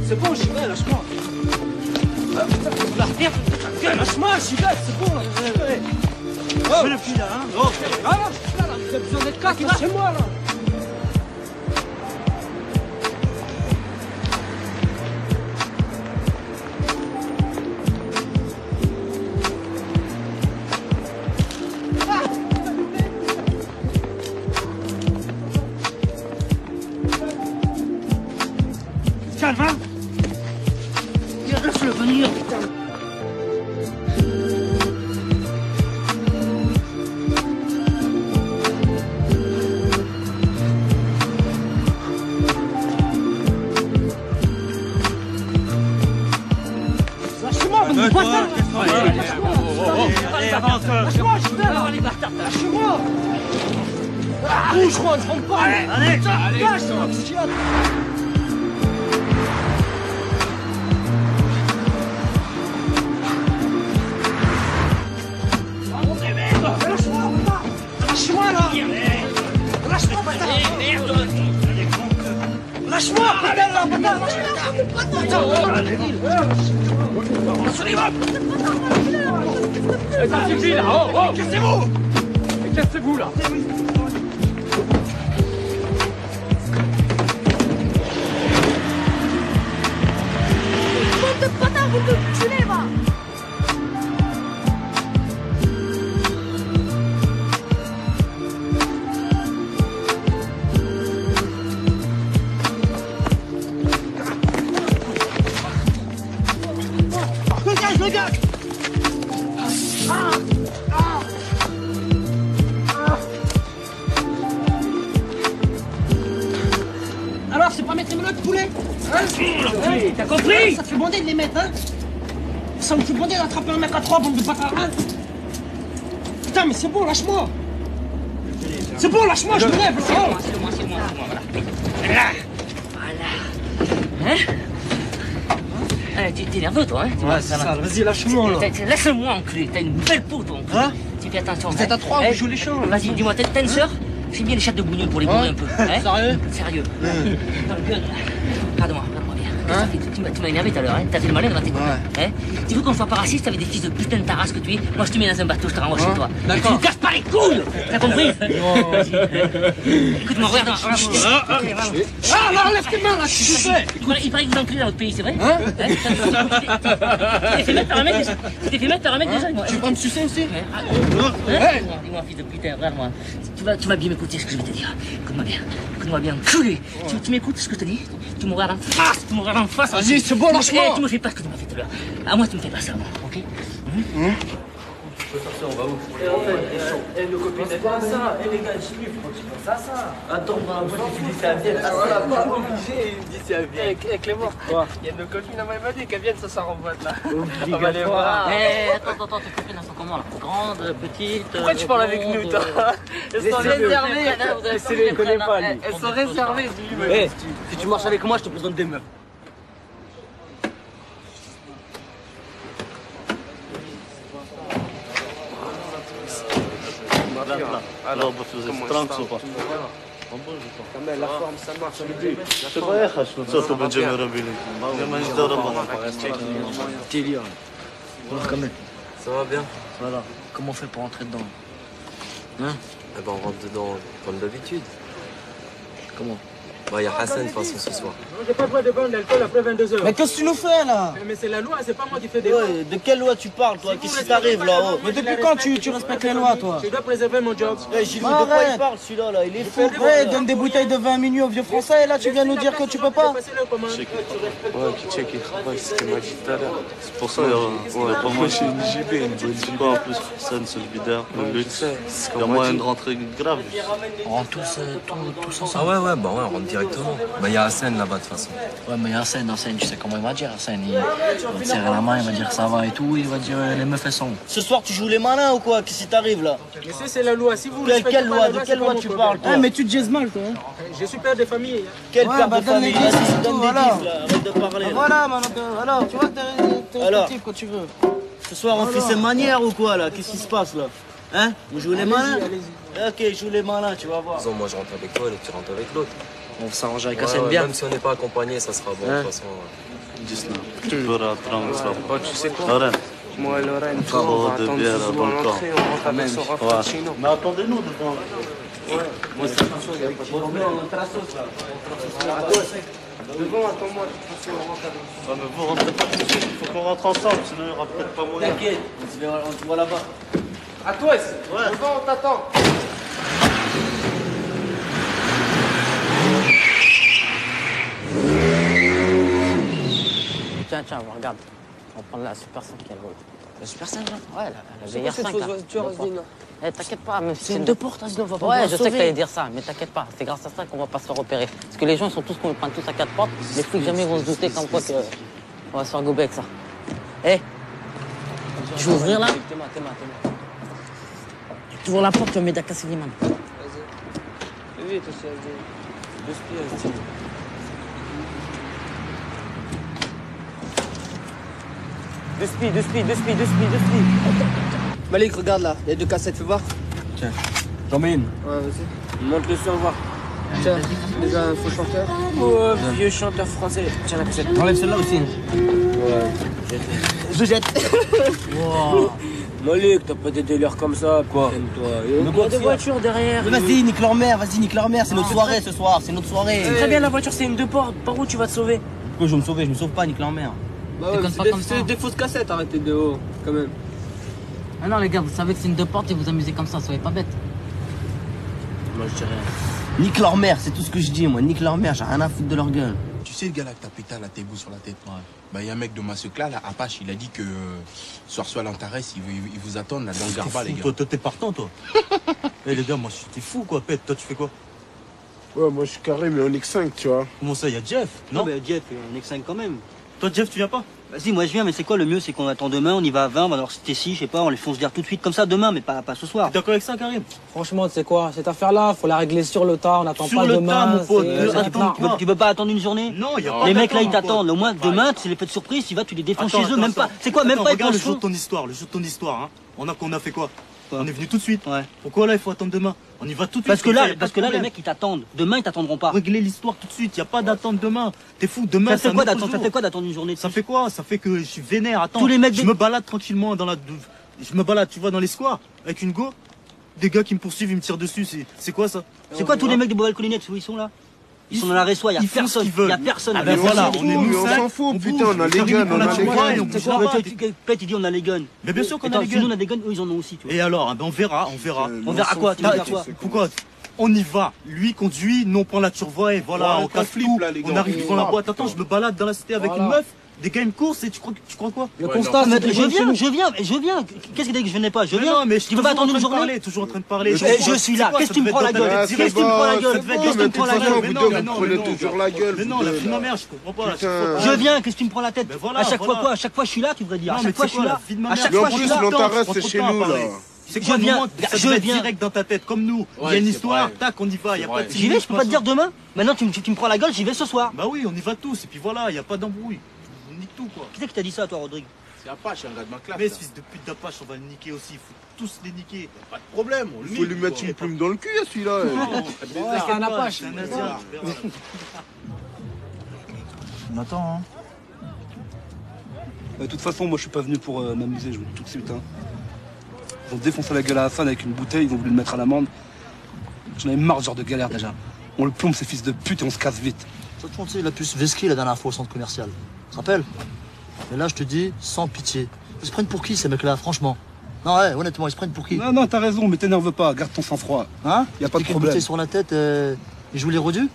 C'est bon, j'y vais, lâche-moi. Lâche-moi, j'y vais, c'est bon. Je vais le plus là, hein. Oh, là, vous avez besoin d'être casse, lâchez-moi là. Calme, hein. Laisse-le venir, putain. Lâchez-moi, vous me pointez. Lâche-moi, je vais là. Lâchez-moi. Bouge, je rentre pas. Allez, lâche-moi, psychiatre. Lâche-moi là. Lâche-moi, bâtard. Lâche-moi, putain, là, bâtard. Ça suffit là. Oh, oh, cassez-vous. Cassez-vous là. Bande de bâtards, vous me tuez, va. Regarde. Alors, c'est pas mettre les menottes de poulet, hein? T'as compris? Ça te fait bander de les mettre, hein? Ça me fait bander d'attraper un mec à 3, bande de bâtards, hein? Putain, mais c'est bon, lâche-moi! C'est bon, lâche-moi, je me lève! C'est moi, voilà. Hein? T'es nerveux, toi, hein? Ouais, c'est ça, vas-y, lâche-moi, là. Laisse-moi, enculé, t'as une belle peau, toi, enculé. Hein? Tu fais attention. Vous êtes à 3, vous jouez les champs. Vas-y, dis-moi, t'as une sœur? Fais bien les chattes de bougnoule pour les bourrer un peu. Hein? Sérieux? Sérieux. Dans le gueule. Regarde-moi bien. Tu m'as énervé tout à l'heure, hein? T'as fait le malin devant tes copains. Hein? Tu veux qu'on soit pas raciste avec des fils de putain de ta race que tu es? Moi, je te mets dans un bateau, je te renvoie chez toi. D'accord. Tu me casses pas pas les couilles. T'as compris? Écoute-moi, regarde. Ah, non, lève tes mains là, tu fais. Il paraît que vous enculez dans votre pays, c'est vrai? Hein? Tu t'es fait mettre par un mec déjà? Tu vas me sucer aussi? Dis-moi, fils de putain, regarde-moi. Tu vas bien m'écouter ce que je vais te dire. Écoute-moi bien, culé. Tu m'écoutes ce que je te dis? Tu me regardes en face. Vas-y, c'est bon, lâche-moi. Tu me fais pas ce que tu m'as fait tout à l'heure. À moi, tu me fais pas ça, moi, ok? On va où? Nos copines, elles font ça. Les gars, je lui, faut que tu penses à ça. Attends, moi, tu dis c'est à Vienne. Ah, voilà, pas obligé, il me dit c'est à Vienne. Clément, il y a nos copines, elle m'a dit qu'à Vienne, ça s'en renvoie là. On va aller voir. Attends, tes copines, elles sont comment là? Grandes, petites? Pourquoi tu parles avec nous, toi? Elles sont réservées. Je les connais pas, lui. Elles sont réservées, dis-lui. Si tu marches avec moi, je te présente des meufs. Alors, vous faisiez strong ou pas? La forme, ça marche. C'est pas elle, ça te met jamais rabiner. Je dors quand même. Ça va bien? Voilà. Comment on fait pour rentrer dedans? Hein? Eh ben on rentre dedans comme d'habitude. Comment? Bah, il y a Hassan de toute façon ce soir. J'ai pas le droit de boire de l'alcool après 22h. Mais qu'est-ce que tu nous fais là? Mais c'est la loi, c'est pas moi qui fais des lois. De quelle loi tu parles toi? Qu'est-ce qui t'arrive là-haut? Mais depuis quand tu respectes les lois toi? Je dois préserver mon job. Gilou, de quoi il parle celui-là là? Il est fou. Il donne des bouteilles de vin minuit aux vieux français et là tu viens nous dire que tu peux pas? Ouais, qui check, il travaille, c'est ce qu'il m'a dit tout à l'heure. C'est pour ça, pour moi, j'ai une JB, une bonne JB. En plus, Hassan, c'est le leader, le luxe. Il y a moyen de rentrer grave. On rentre tous ensemble. Ah ouais, bah ouais, on rentre directement. Bah, il y a Hassan là-bas de toute façon. Ouais, mais Hassan, tu sais comment il va dire, Hassan. Il va te serrer la main, il va dire ça va et tout, il va dire les meufs elles sont. Ce soir tu joues les malins ou quoi? Qu'est-ce qui t'arrive là? Mais c'est la loi, si vous quelle loi? De quelle loi tu parles toi? Mais tu te jaises mal toi. Je suis père de famille. Quel père de famille? Vas-y, donne des gifs là, arrête de parler. Voilà, alors tu vois que t'es quand tu veux. Ce soir on fait ses manières ou quoi là? Qu'est-ce qui se passe là? Hein? Vous jouez les malins? Ok, joue les malins, tu vas voir. Disons, moi je rentre avec toi et tu rentres avec l'autre. On s'arrange avec Hassan bien. Même si on n'est pas accompagné, ça sera bon de toute façon. Tu peux rentrer en Islam. Tu sais quoi? Lorraine. Moi et Lorraine, on Trop va de attendre bière à Zouzou à Volcan. l'entrée, on rentre avec son rafraîchino. Mais attendez-nous devant. Moi, c'est pas chose, il n'y a pas de problème. Devant, attends-moi, de toute façon, on rentre avec Ouais, mais vous rentrez pas tout de suite, il faut qu'on rentre ensemble, sinon il n'y aura peut-être pas moyen. T'inquiète, on se voit là-bas. À toi, devant, on t'attend. Tiens, regarde. On va prendre la Super 5 qui vole. La Super 5 là? Ouais, la VR5 là. Eh, t'inquiète pas, mais C'est une deux portes, vas-y, on va pas Ouais, je sais que t'allais dire ça, mais t'inquiète pas, c'est grâce à ça qu'on va pas se faire repérer. Parce que les gens ils sont tous qu'on prend tous à 4 portes, les flics jamais vont se douter comme quoi que on va se faire gober avec ça. Eh, tu veux ouvrir là? Tu ouvres la porte, tu vas m'aider à casser l'imam. Vas-y. Vite, aussi, deux spies, Deux spies. Malik, regarde là, il y a deux cassettes, fais voir. Tiens, j'en mets une. Ouais, vas-y. Montre-le sur voir. Tiens, déjà un faux chanteur. Oh, vieux chanteur français. Tiens la cassette. Enlève celle-là aussi. Ouais. Je jette. Wow. Malik, t'as pas des délires comme ça. Quoi? Il y a des voitures derrière. Vas-y, nique leur mère, c'est notre soirée ce soir, c'est notre soirée. Très bien, la voiture c'est une deux portes. Par où tu vas te sauver? Pourquoi je vais me sauve pas, nique leur mère. Bah ouais, c'est des fausses cassettes, arrêtez de haut, quand même. Ah non les gars, vous savez que c'est une deux portes et vous amusez comme ça, soyez pas bêtes. Moi je dirais. Nique leur mère, c'est tout ce que je dis moi, nique leur mère, j'ai rien à foutre de leur gueule. Tu sais le gars là que t'as pété à la tébou sur la tête? Ouais. Bah y a un mec de Massecla là, Apache, il a dit que soir l'Antares, il vous attend là dans le Garba les gars. Toi t'es partant toi. Eh les gars, moi j'étais fou quoi, Pète, toi tu fais quoi? Ouais, moi je suis carré, mais on est que 5, tu vois. Comment ça, y a Jeff? Non, mais Jeff, on est que 5 quand même. Toi Jeff, tu viens pas? Vas-y, moi je viens, mais c'est quoi le mieux? C'est qu'on attend demain, on y va à 20, on va leur citer si, je sais pas, on les fonce dire tout de suite comme ça demain, mais pas ce soir. T'es d'accord avec ça, Karim? Franchement, tu sais quoi, cette affaire-là, faut la régler sur le tas, on n'attend pas demain. Sur le tas, mon pote. Tu peux pas attendre une journée? Non, y a pas les mecs là, ils d'attente, t'attendent. Au moins, demain, c'est les fêtes surprises, tu vas, tu les défonces chez eux, même pas. C'est quoi, même Attends, pas regarde le le jour de ton histoire, hein. On a fait quoi? Quoi? On est venu tout de suite. Ouais. Pourquoi là, il faut attendre demain? On y va tout de suite. Parce que là, les mecs, ils t'attendent. Demain, ils t'attendront pas. Régler l'histoire tout de suite, y a pas d'attente demain. T'es fou, demain, Ça fait quoi d'attendre une journée? Ça fait quoi? Ça fait que je suis vénère, attends. Tous les mecs je me balade tranquillement je me balade, tu vois, dans les squares, avec une go. des gars qui me poursuivent, ils me tirent dessus, c'est quoi ça? C'est quoi tous les mecs de Boval Collinet, où ils sont là? Ils sont dans la résoie, il y a personne. Il y a personne. Ah ben voilà, on s'en fout, putain, on a les guns, on a les guns. Pète, il dit on a les guns. Mais bien sûr qu'on a les guns. Nous on a des guns, eux ils en ont aussi, tu vois. Et alors, on verra. On verra quoi? Tu verras quoi? Pourquoi? On y va. Lui conduit, nous on prend la turvoie et voilà, on casse tout. On arrive devant la boîte. Attends, je me balade dans la cité avec une meuf. Des gars ils me courent, et tu crois quoi? Le constat, je viens. Qu'est-ce que dit que je venais pas? Je viens. Mais tu peux pas attendre une journée? Toujours en train de parler. Je suis là. Qu'est-ce que tu me prends la gueule? Qu'est-ce que tu me prends la gueule? Qu'est-ce que tu me prends la gueule? Mais non, vous prenez toujours la gueule. Mais non, la vie de ma mère, je comprends pas. Je viens, qu'est-ce que tu me prends la tête? À chaque fois quoi? À chaque fois je suis là, tu devrais dire. À chaque fois je suis là. À chaque fois je suis là. Mais en plus, l'Antares, c'est chez nous, là. C'est quoi, je viens direct dans ta tête, comme nous. Il y a une histoire, tac, on y va. J'y vais, je peux pas te dire demain. Maintenant, tu me prends la gueule, j'y vais ce soir. Bah oui, on y va tous, et puis voilà, il y a pas d'embrouille. On nique tout, quoi. Qui c'est qui t'a dit ça, toi, Rodrigue? C'est Apache, un gars de ma classe. Mais ce fils de pute d'Apache, on va le niquer aussi. Il faut tous les niquer. Pas de problème, on le Il faut lui mettre une plume dans le cul, celui-là. C'est un Apache. On attend, hein. De toute façon, moi je suis pas venu pour m'amuser, je vous le dis tout de suite. Hein. Ils ont défoncé la gueule à Hassan avec une bouteille, ils ont voulu le mettre à l'amende. J'en avais marre de ce genre de galère déjà. On le plombe ces fils de pute et on se casse vite. Ça te tu sais, il a pu se vesquer la dernière fois au centre commercial. Tu te rappelles? Mais là, je te dis, sans pitié. Ils se prennent pour qui ces mecs-là, franchement? Non, ouais, honnêtement, ils se prennent pour qui? Non, t'as raison, mais t'énerve pas, garde ton sang-froid. Hein? Y a pas de Une problème. bouteille sur la tête, ils jouent les redus?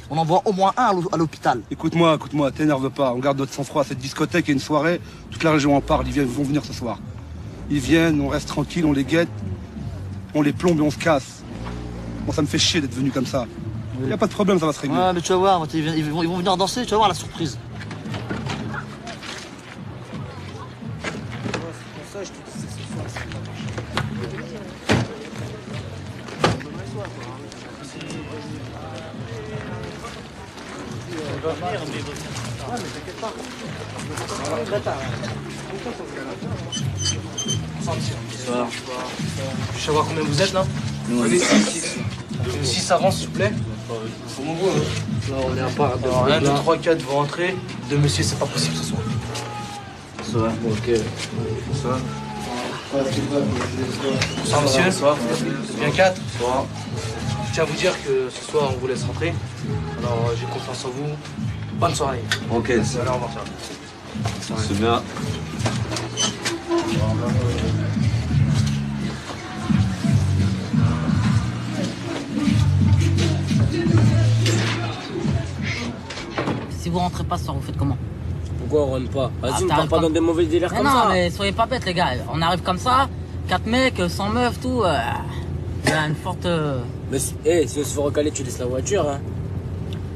On en voit au moins un à l'hôpital. Écoute-moi, t'énerve pas, on garde notre sang-froid. Cette discothèque et une soirée, toute la région en parle, ils vont venir ce soir. Ils viennent, on reste tranquille, on les guette, on les plombe et on se casse. Bon, ça me fait chier d'être venu comme ça. Y a pas de problème, ça va se régler. Ouais, mais tu vas voir, ils vont venir danser, tu vas voir la surprise. Bonsoir. Je sais savoir combien vous êtes là? Nous on est 6. 6 avance s'il vous plaît. Pour mon goût, hein. Là on est à part. 1, 2, 3, 4 vous rentrez. 2 monsieur c'est pas possible ce soir. Bonsoir. Ok. Bonsoir. Bonsoir monsieur. Bonsoir. Bien 4. Bonsoir. Je tiens à vous dire que ce soir on vous laisse rentrer. Alors j'ai confiance en vous. Bonne soirée. Ok. Allez, au revoir. C'est bien. Si vous rentrez pas ce soir, vous faites comment? Pourquoi on rentre pas? Vas-y, on t'arrives part pas dans des mauvais délires comme non, ça. mais soyez pas bêtes, les gars. On arrive comme ça, 4 mecs, 100 meufs, tout. Il y a une forte. Mais si on se fait recaler, tu laisses la voiture, hein.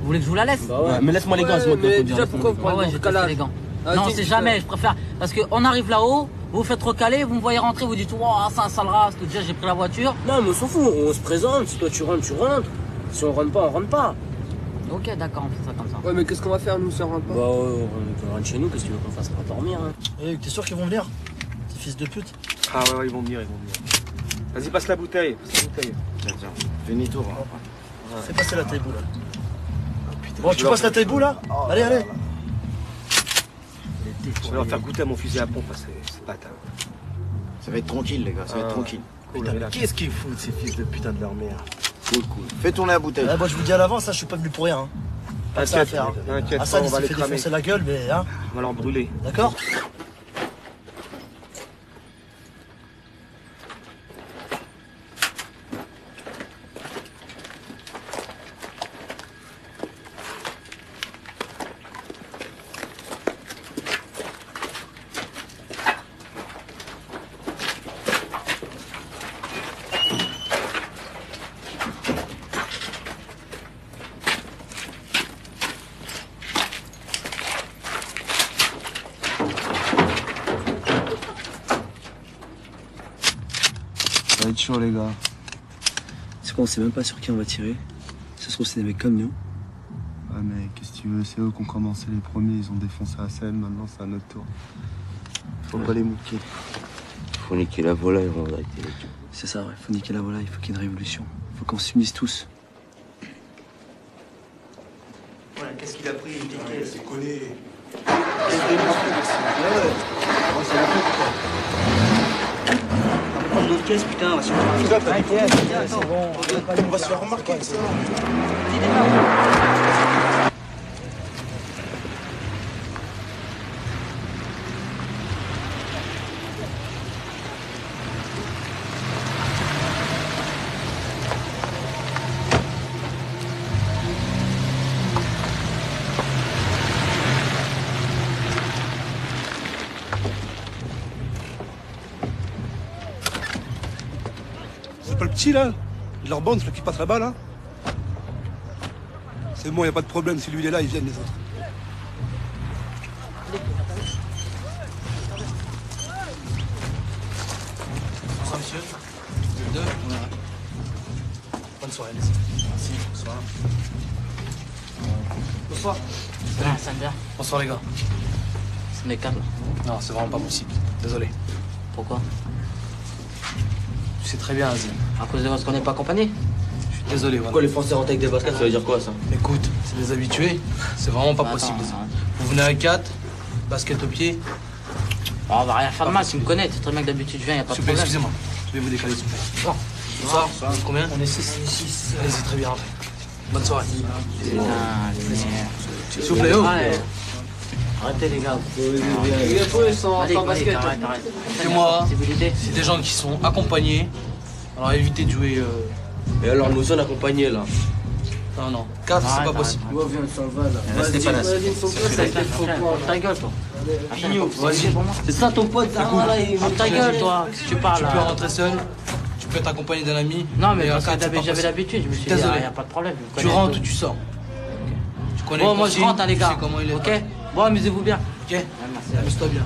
Vous voulez que je vous la laisse? Bah ouais. Mais laisse-moi les gants, c'est moi qui vais déjà, pourquoi vous prenez ouais, mon j'ai recalage testé les gants. Non, c'est jamais, je préfère. Parce qu'on arrive là-haut, vous vous faites recaler, vous me voyez rentrer, vous dites, oh, c'est un sale race, déjà j'ai pris la voiture. Non, mais on s'en fout, on se présente. Si toi tu rentres, tu rentres. Si on rentre pas, on rentre pas. Ok, d'accord, on fait ça comme ça. Ouais, mais qu'est-ce qu'on va faire, nous, si on rentre pas? Bah, on rentre chez nous, qu'est-ce que tu veux qu'on fasse? On va dormir, hein. Eh, t'es sûr qu'ils vont venir? Ces fils de pute? Ah ouais, ils vont venir. Vas-y, passe la bouteille. Tiens, fais demi-tour. Fais passer la taille-boue là. Bon, tu passes la taille-boue là? Allez. Je vais leur faire goûter à mon fusil à pompe, c'est bâtard. Ça va être tranquille, les gars, ça va être tranquille. Putain, mais qu'est-ce qu'ils foutent ces fils de putain de leur mère? Cool. Fais tourner la bouteille. Moi je vous dis à l'avance, je suis pas venu pour rien. Hein. Pas ça à faire. T'inquiète, Hassan, on va il les s'est fait cramer. défoncer la gueule, mais hein. On va leur brûler. D'accord? Ça va être chaud, les gars. C'est quoi, on sait même pas sur qui on va tirer. Ça se trouve, c'est des mecs comme nous. Ouais, mais qu'est-ce que tu veux? C'est eux qui ont commencé les premiers, ils ont défoncé la scène, maintenant c'est à notre tour. Faut pas les mouquer. Faut niquer la volaille en vérité, les gars. C'est ça, ouais. Faut niquer la volaille, faut qu'il y ait une révolution. Faut qu'on s'unisse tous. Voilà, qu'est-ce qu'il a pris? C'est collé. caisse, putain, on va se faire On va se faire remarquer avec ça. C'est pas le petit là, leur bande, celui qui passe là-bas là. C'est bon, y a pas de problème, si lui il est là, ils viennent les autres. Bonsoir monsieur. Deux. Bonne soirée, merci. Merci, bonsoir. Bonsoir. Ah, ça me vient. Bonsoir les gars. C'est mes câbles. Non, c'est vraiment pas possible. Désolé. Pourquoi? Tu sais très bien, Azim. À cause de parce qu'on n'est pas accompagné? Je suis désolé, voilà. Pourquoi les Français rentrent avec des baskets, ça veut dire quoi ça? Écoute, c'est des habitués. C'est vraiment pas possible. Vous venez à 4, basket au pied. Oh, on va rien faire de mal, tu me connais. Tu sais très bien que d'habitude je viens, y a pas de S'il vous plaît, problème. excusez-moi. Je vais vous décaler, s'il vous plaît. Bonsoir. Bonsoir. Combien? On est 6. Allez-y, très bien. Bonne soirée. S'il vous plaît, oh. Arrêtez les gars. Les infos, ils sont en basket. Arrête. Et moi, c'est des gens qui sont accompagnés. Alors évitez de jouer. Et alors, nous sommes accompagnés là. Non. 4, c'est pas possible. Ouais, viens, ça va là. Restez pas là. Ta gueule, toi. Pigno, vas-y. C'est ça ton pote, ça là, Ta gueule, toi. Qu'est-ce que tu parles Tu là? peux rentrer seul. Tu peux être accompagné d'un ami. Non, mais parce à que quatre, c'est pas j'avais possible. l'habitude. Je me suis dit, Désolé. y a pas de problème. Tu rentres ou tu sors. Tu connais Bon, le moi je consigne, rentre, hein, les tu gars. sais comment il est. Ok? Bon, amusez-vous bien. Ok? Amuse-toi bien.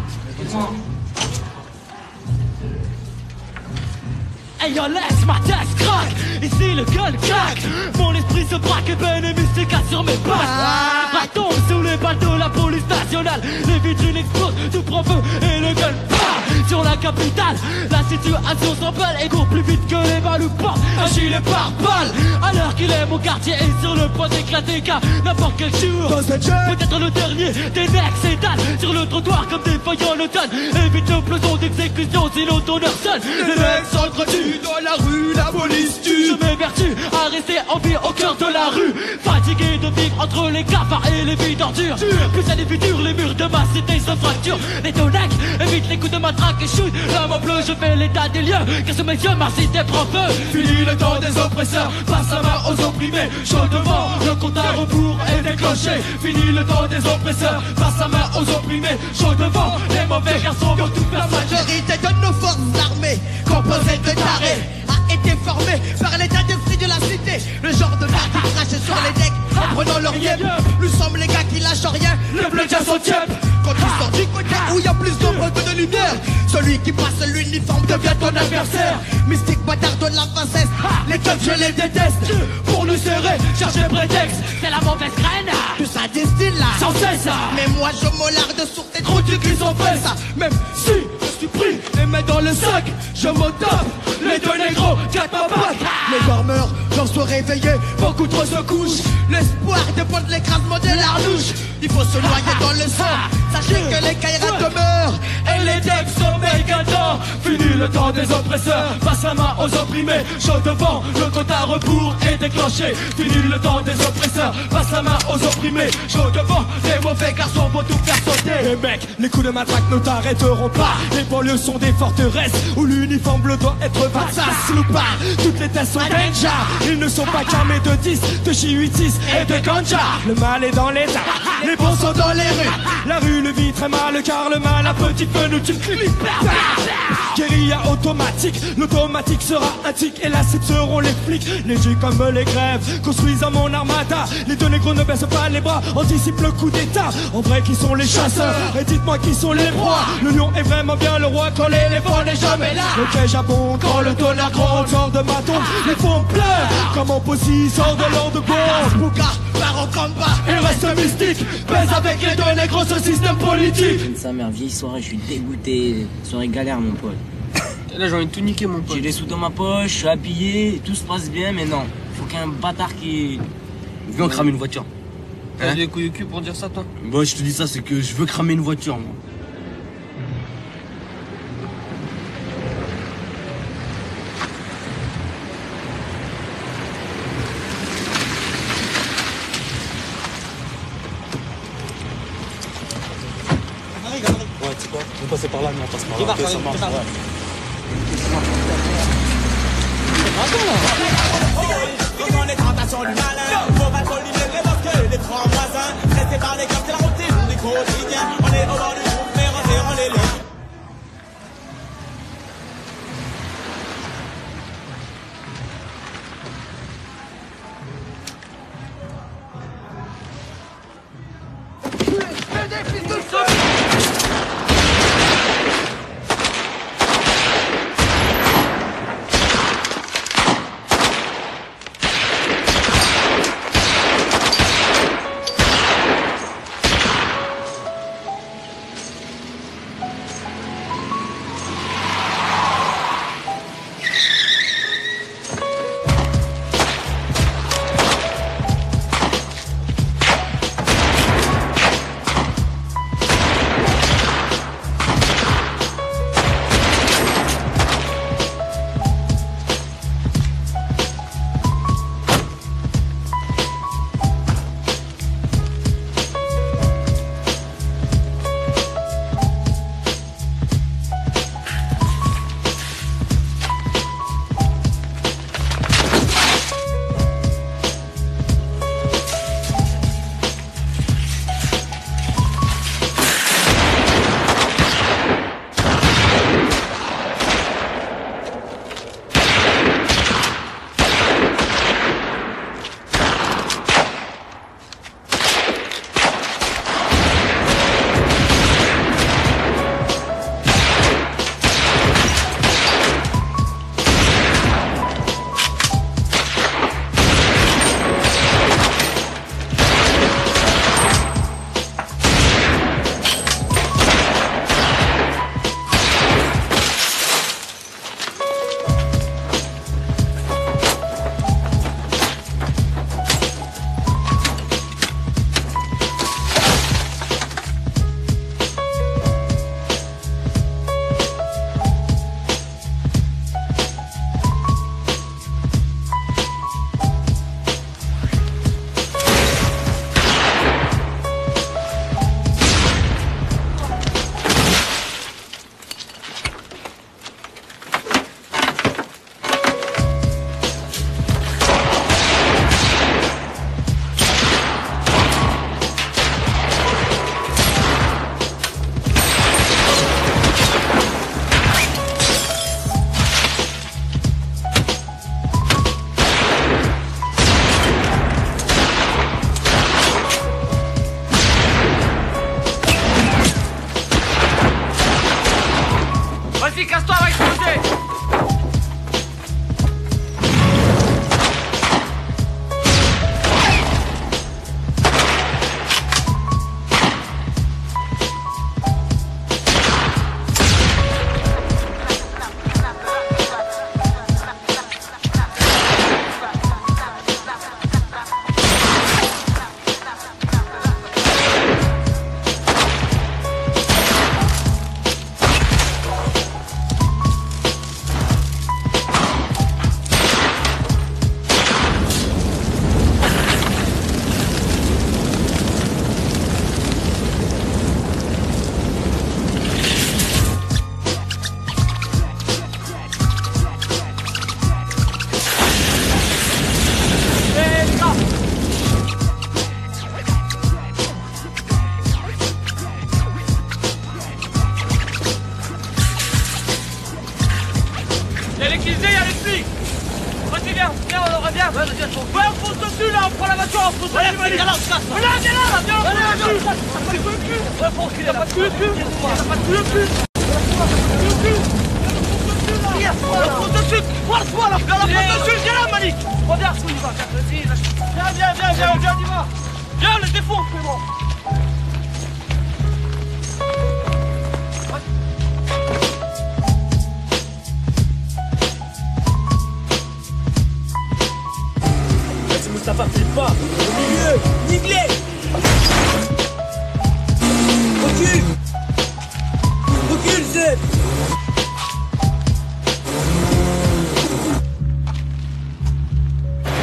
Hey yo, laisse ma tête craque. Ici le gueule craque. Mon esprit se braque et peine et mystique sur mes pattes. Pas tombe sous les balles de la police nationale. Les vitrines explosent, tout prend feu et le gueule part. Sur la capitale, la situation s'empale et court plus vite que les balles ou portes. Un gilet par balle. Alors qu'il est mon quartier est sur le point d'éclater car n'importe quel jour peut-être le dernier des mecs s'étalent sur le trottoir comme des feuilles en automne. Évite l'explosion d'exécution sinon ton heure sonne. Les mecs s'entretuent dans la rue, la police tue. Je m'évertue à rester en vie au cœur de la rue. Fatigué de vivre entre les cafards et les vies d'ordures. Plus à les futurs, les murs de ma cité se fracturent. Les tonacs évitent les coups de matraque et shoot. L'homme en bleu, je fais l'état des lieux. Car sous mes yeux, ma cité prend feu. Fini le temps des oppresseurs, passe la main aux opprimés. Chaud devant, le compte à rebours est déclenché. Fini le temps des oppresseurs, passe la main aux opprimés. Chaud devant, les mauvais garçons vont tout faire. La majorité de nos forces armées, composées de tarés, a été formée par l'état d'esprit de la cité. Le genre de gars qui crache sur les decks en prenant leur yep. Nous sommes les gars qui lâchent rien, le bleu déjà son tiep. Quand tu sors du côté où il y a plus d'ombre que de lumière, celui qui passe l'uniforme devient ton adversaire. Mystique bâtard de la princesse, les keufs je les déteste. Pour nous serrer, chercher prétexte, c'est la mauvaise graine. Tout ça destine là, sans cesse. Mais moi je m'aularde sur tes trop du qui sont faits ça. Même si je suis pris les mains dans le sac, je m'en tape. Les deux négros, 4 ma patte. Les dormeurs, j'en suis réveillé, beaucoup trop se couchent. L'espoir dépend de l'écrasement de l'arlouche. Il faut se noyer dans le sang. Sachez que les Kairas demeurent et les decks sommeillent qu'un temps. Fini le temps des oppresseurs, passe la main aux opprimés. Chaud devant, le compte à rebours est déclenché. Fini le temps des oppresseurs, passe la main aux opprimés. Chaud devant, les mauvais garçons vont tout faire sauter. Les mecs, les coups de matraque ne t'arrêteront pas. Les banlieues sont des forteresses où l'uniforme bleu doit être vassas ou pas. Toutes les tests sont ninja. Ils ne sont pas qu'armés de 10, de Chi-8-6 et de ganja. Le mal est dans l'état, les bons sont dans les rues. La rue le vit très mal car le mal à petit feu nous tue. Guérilla automatique, l'automatique sera un tic et la cible seront les flics. Légers comme les grèves, construisant mon armada. Les deux négros ne baissent pas les bras, anticipent le coup d'état. En vrai qui sont les chasseurs, et dites-moi qui sont les proies. Le lion est vraiment bien le roi quand l'éléphant n'est jamais là. Le piège abonde quand le tonnerre gronde, sort de ma tombe. Les faux pleurent, comme en Possi sort de l'an de bombe. Bouka part au combat, il reste mystique, pèse avec les deux négros ce système politique. Sa mère, vieille soirée, je suis dégoûté. Soirée galère, mon pote. Là, j'ai envie de tout niquer, mon pote. J'ai des sous dans ma poche, je suis habillé, tout se passe bien, mais non. Faut qu'il y ait un bâtard qui. Viens, on crame une voiture. T'as des couilles au cul pour dire ça, toi? Bon, je te dis ça, c'est que je veux cramer une voiture, moi. Vous passez par là, nous on passe par là. Débarque, Ok, ça allez, marche, débarque. ouais. Comment les tentations du malin, faut pas trop libérer les bosquets, les trois voisins. Stressés par les gars, c'est la routine du quotidien. On est au bord du groupe, mais on serre les liens. Vas-y, casse-toi, va exploser. Y'a les kills, y'a les flics. Vas-y, viens, viens, ouais, on fonce dessus, là, on prend la voiture, on fonce dessus. Viens là, on se casse, là. Viens là, viens, on fonce dessus. T'as pas de cul de cul. Ouais, faut reculer, t'as pas de cul de cul. T'as pas de cul de cul. On fonce dessus. Force-toi, là. Viens, on fonce dessus, viens là, Malik. Regarde où il va, vas-y, viens, on y va. Viens, on les défonce, c'est bon. Mustapha, flippe pas. Au milieu, nique-les. Recule. Recule, Zed.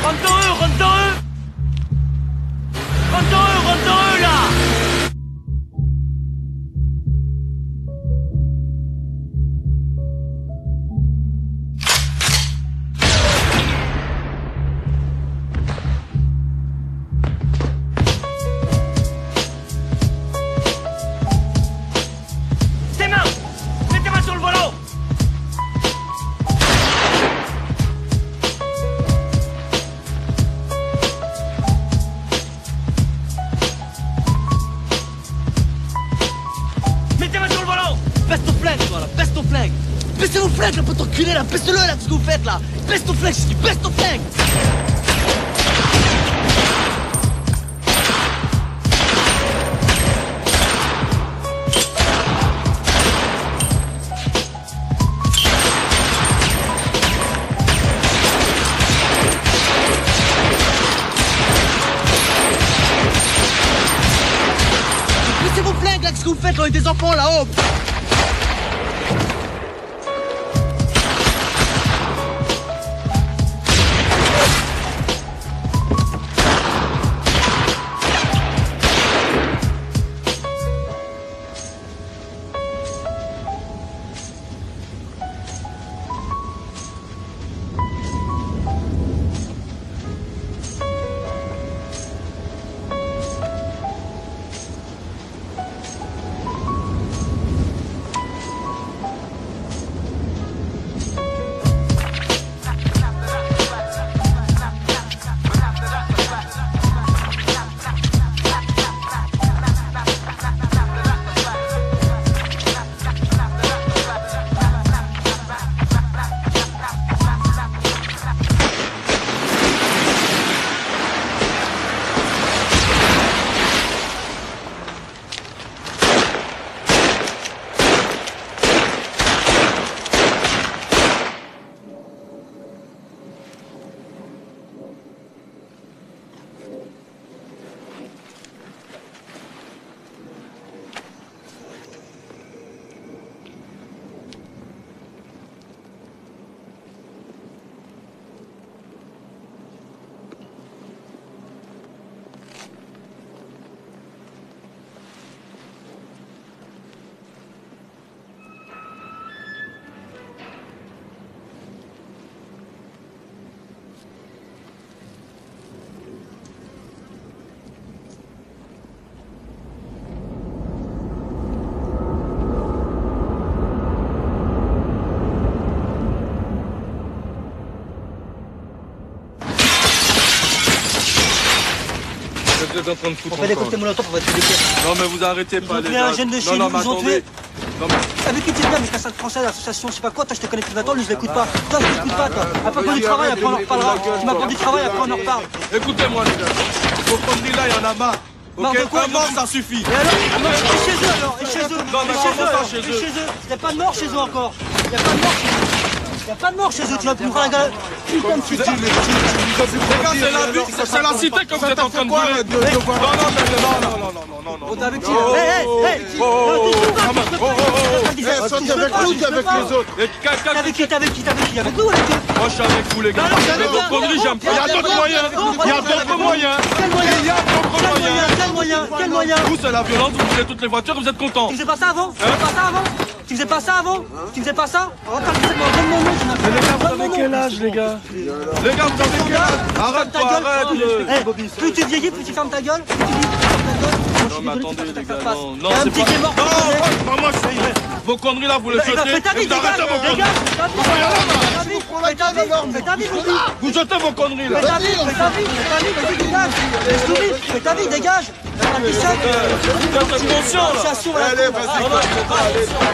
Rentre dans eux, rentre dans eux. Rentre dans eux, là. flingue là, pote enculé là, baisse-le là, ce que vous faites là. Baisse ton flingue, je dis baisse ton flingue. Baissez vos flingues là, qu'est-ce que vous faites là, on est des enfants là-haut. Vous êtes en train de foutre On fait des cocktails molotov, on va tuer des pièces. Non mais vous arrêtez pas les gars. un jeune de chez nous, ils ont tué. Avec qui tu viens, mais Cassade Française, l'association, je sais pas quoi, toi je te connais depuis 20 ans, lui je l'écoute pas. Toi je l'écoute pas, toi. Après quand du travail, après on en reparlera. Tu m'as du travail, après on en reparle. Écoutez-moi les gars, vos conneries là, il y en a marre. Ok, un mort ça suffit. Et alors, et chez eux alors, et chez eux. Non mais Et chez eux. Il y a pas de mort chez eux encore. Il y a pas de mort chez eux. Il y a pas de mort chez eux, tu vas me faire un gars. Putain de fusil. Les gars, c'est la cité que vous êtes en train de brûler. Non. On est avec qui Sortez avec nous, t'es avec les autres. T'es avec qui avec nous ou avec eux? Moi je suis avec vous les gars. Mais vos conneries, j'aime pas. Il y a d'autres moyens. Quel moyen? Vous c'est la violence, vous poussez toutes les voitures, vous êtes contents. Tu faisais pas ça avant? Tu faisais pas ça avant? Tu faisais pas ça? Mais les gars, vous avez quel âge les gars? Les gars, vous avez quel âge? Arrête. Plus tu vieillis, plus tu fermes ta gueule. Non mais attendez les gars, non c'est pas... Non, moi je suis... Vos conneries là, vous les jetez. Fais ta vie, dégage. Vous jetez vos conneries là. Fais ta vie, dégage. Fais ta vie, dégage. Vous êtes conscient là. Allez, vas-y.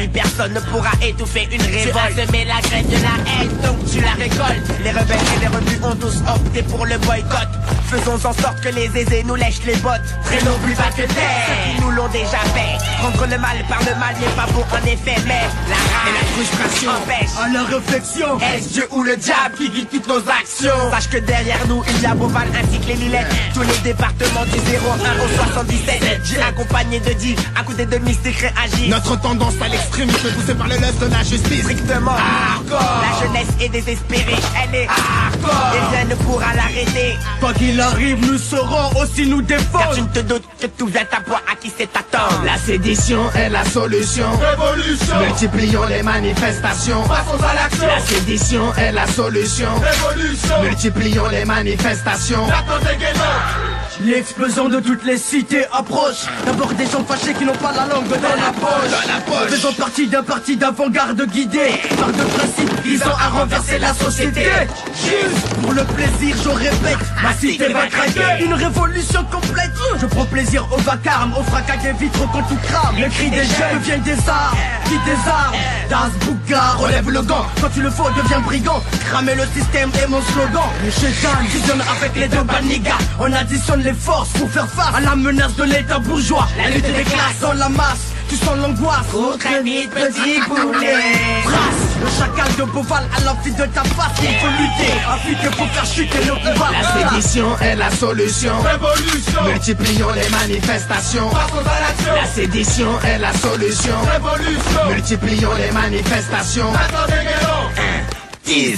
nuit, personne ne pourra étouffer une révolte. Tu as semé la graine de la haine, donc tu la récoltes. Les rebelles et les rebus ont tous opté pour le boycott. Faisons en sorte que les aisés nous lèchent les bottes. Traînons plus bas que terre, ceux qui nous l'ont déjà fait. Prendre le mal par le mal n'est pas bon en effet, mais la rage et la frustration empêchent à la réflexion. Est-ce Dieu ou le diable qui guide toutes nos actions? Sache que derrière nous il y a Beauval ainsi que les Lilettes. Tous les départements du 01 au 77. J'ai accompagné de 10 accoudés de mystiques réagis. Notre tendance à l'extrémisme poussée par le lust de la justice. Strictement hardcore. La jeunesse est désespérée, elle est hardcore. Et rien ne pourra l'arrêter. Quoi qu'il arrive, nous saurons aussi nous défendre. Car tu ne te doutes que tout vient à point à qui c'est attendre. La sédition est la solution. Révolution. Multiplions les manifestations. Passons à l'action. La sédition est la solution. Révolution. Multiplions les manifestations. L'explosion de toutes les cités approche. D'abord des gens fâchés qui n'ont pas la langue dans la poche. Faisons partie d'un parti d'avant-garde guidé par de principes visant à renverser la société. Juste pour le plaisir, je répète, ma cité va craquer. Une révolution complète. Je prends plaisir au vacarme, au fracas des vitres quand tout crame. Le cri des jeunes devient des armes, qui des armes. Das Bouga, relève le gant. Quand tu le faut, deviens brigand. Cramer le système est mon slogan. Le chétan fusionne avec les deux banigas. On additionne les forces pour faire face à la menace de l'état bourgeois. La lutte des classes dans la masse. Tu sens l'angoisse. Faut très vite, petit boulet. Trace, le chacal de Beauval à l'envie de ta face. Il faut lutter, afin qu'il faut faire chuter nos pouvoirs. La sédition est la solution. Révolution. Multiplions les manifestations. Passons à l'action. La sédition est la solution. Révolution. Multiplions les manifestations. Attendez,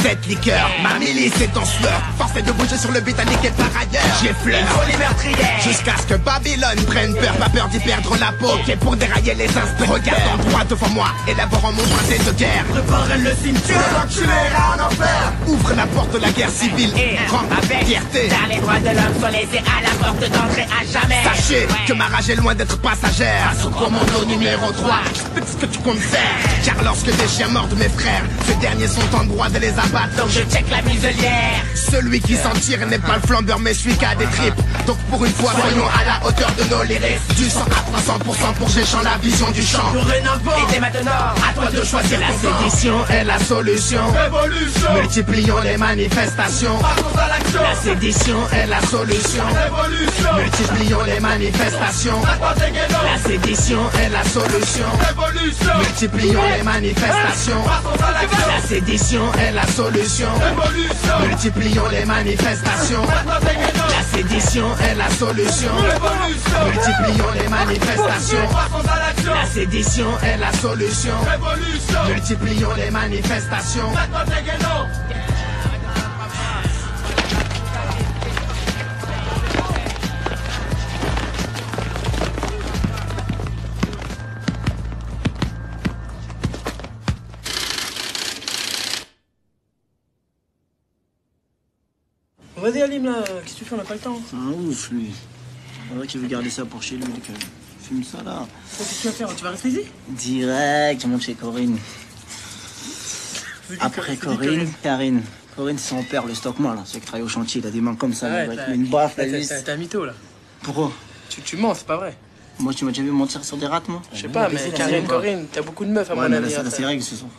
cette liqueur, ma milice est en sueur. Forcé de bouger sur le Britannique et par ailleurs j'effleure les meurtrières jusqu'à ce que Babylone prenne peur. Pas peur d'y perdre la peau, qui est pour dérailler les instincts. Regarde en droit devant moi, élaborant mon bracelet de guerre. Préparez le cimetière, l'enculé en enfer. Ouvre la porte de la guerre civile et rends avec fierté. Car les droits de l'homme sont laissés à la porte d'entrée à jamais. Sachez que ma rage est loin d'être passagère. Sur commando numéro 3, fais ce que tu comptes faire. Car lorsque des chiens mordent mes frères, ces derniers sont en droit de les abattre, donc je check la muselière. Celui qui s'en tire n'est pas le flambeur mais celui qui a des tripes. Donc pour une fois soyons à la hauteur de nos lyrics. Du 100 à 300% pour Géchant la vision du champ. Et dès maintenant, à toi de choisir. La sédition est la solution. Révolution. Multiplions les manifestations. La sédition est la solution. Révolution. Multiplions les manifestations. La sédition est la solution. Révolution. Multiplions les manifestations. La sédition est la solution. Révolution. Multiplions les manifestations. La sédition est la solution. Révolution. Multiplions les manifestations. La sédition est la solution. Révolution. Multiplions les manifestations. Vas-y Alim là, qu'est-ce que tu fais, on n'a pas le temps. C'est un ouf lui. C'est vrai qu'il veut garder ça pour chez lui, fume ça là. Qu'est-ce que tu vas faire? Tu vas rester ici? Direct, je monte chez Corinne. Après Corinne, Karine. Corinne c'est son père, le stockman là, celui qui travaille au chantier, il a des mains comme ça, Ouais, il met une baffe, la vis. T'es un mytho là. Pourquoi? Tu mens, c'est pas vrai. Moi tu m'as déjà vu mentir sur des rats moi? Je sais pas, mais Karine, Corinne, t'as beaucoup de meufs à mon mais avis. là c'est règle ce soir.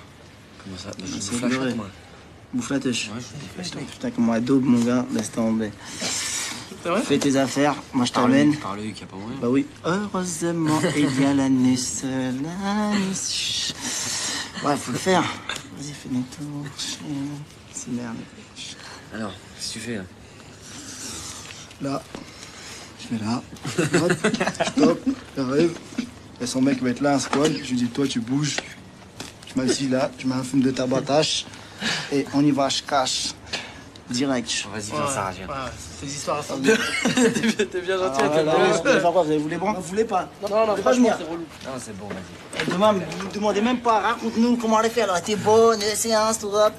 Comment ça? C'est vrai. Bouffe la tâche. Putain, comme moi, daube, mon gars, laisse tomber. C'est vrai? Fais tes affaires, moi je t'emmène. Par lui, qu'il n'y a pas moyen. Bah oui. Heureusement, il y a l'anus. Ouais, faut le faire. Vas-y, fais des tours. C'est merde. Alors, qu'est-ce que tu fais là? Là. Je vais là. Hop, je top, j'arrive. Et son mec va être là, un squad. Je lui dis, toi, tu bouges. Je m'assis là, je mets un film de tabatage. Et on y va, je cache. Direct. Vas-y, viens, Sarah, viens. Ces histoires, elles sont bien. T'es bien gentil avec vous voulez faire quoi? Vous voulez bon? Vous voulez pas? Non, franchement, c'est relou. Non, c'est bon, vas-y. Demain, vous ne demandez même pas, raconte-nous comment on les fait. Alors, t'es bonne, séance, tout ça.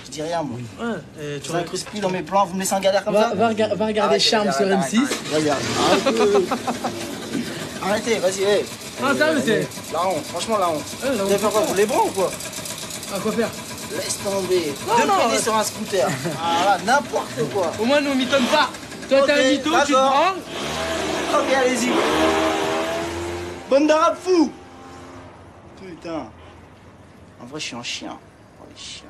Je dis rien, moi. Ouais, tu incrustes plus dans mes plans, vous me laissez en galère comme ça? Va regarder Charme sur M6. Regarde. Arrêtez, vas-y, hé. Ah, sérieux, c'est. La honte, franchement, la honte. Vous allez faire quoi? Vous les bras ou quoi? À quoi faire? Laisse tomber. Non, Deux pédés sur un scooter. Ah là, n'importe quoi. Au moins, nous, on m'étonne pas. Toi, t'es un mytho, tu te branles. Ok, allez-y. Bonne d'arabe fou. Putain. En vrai, je suis un chien. Oh, les chiens.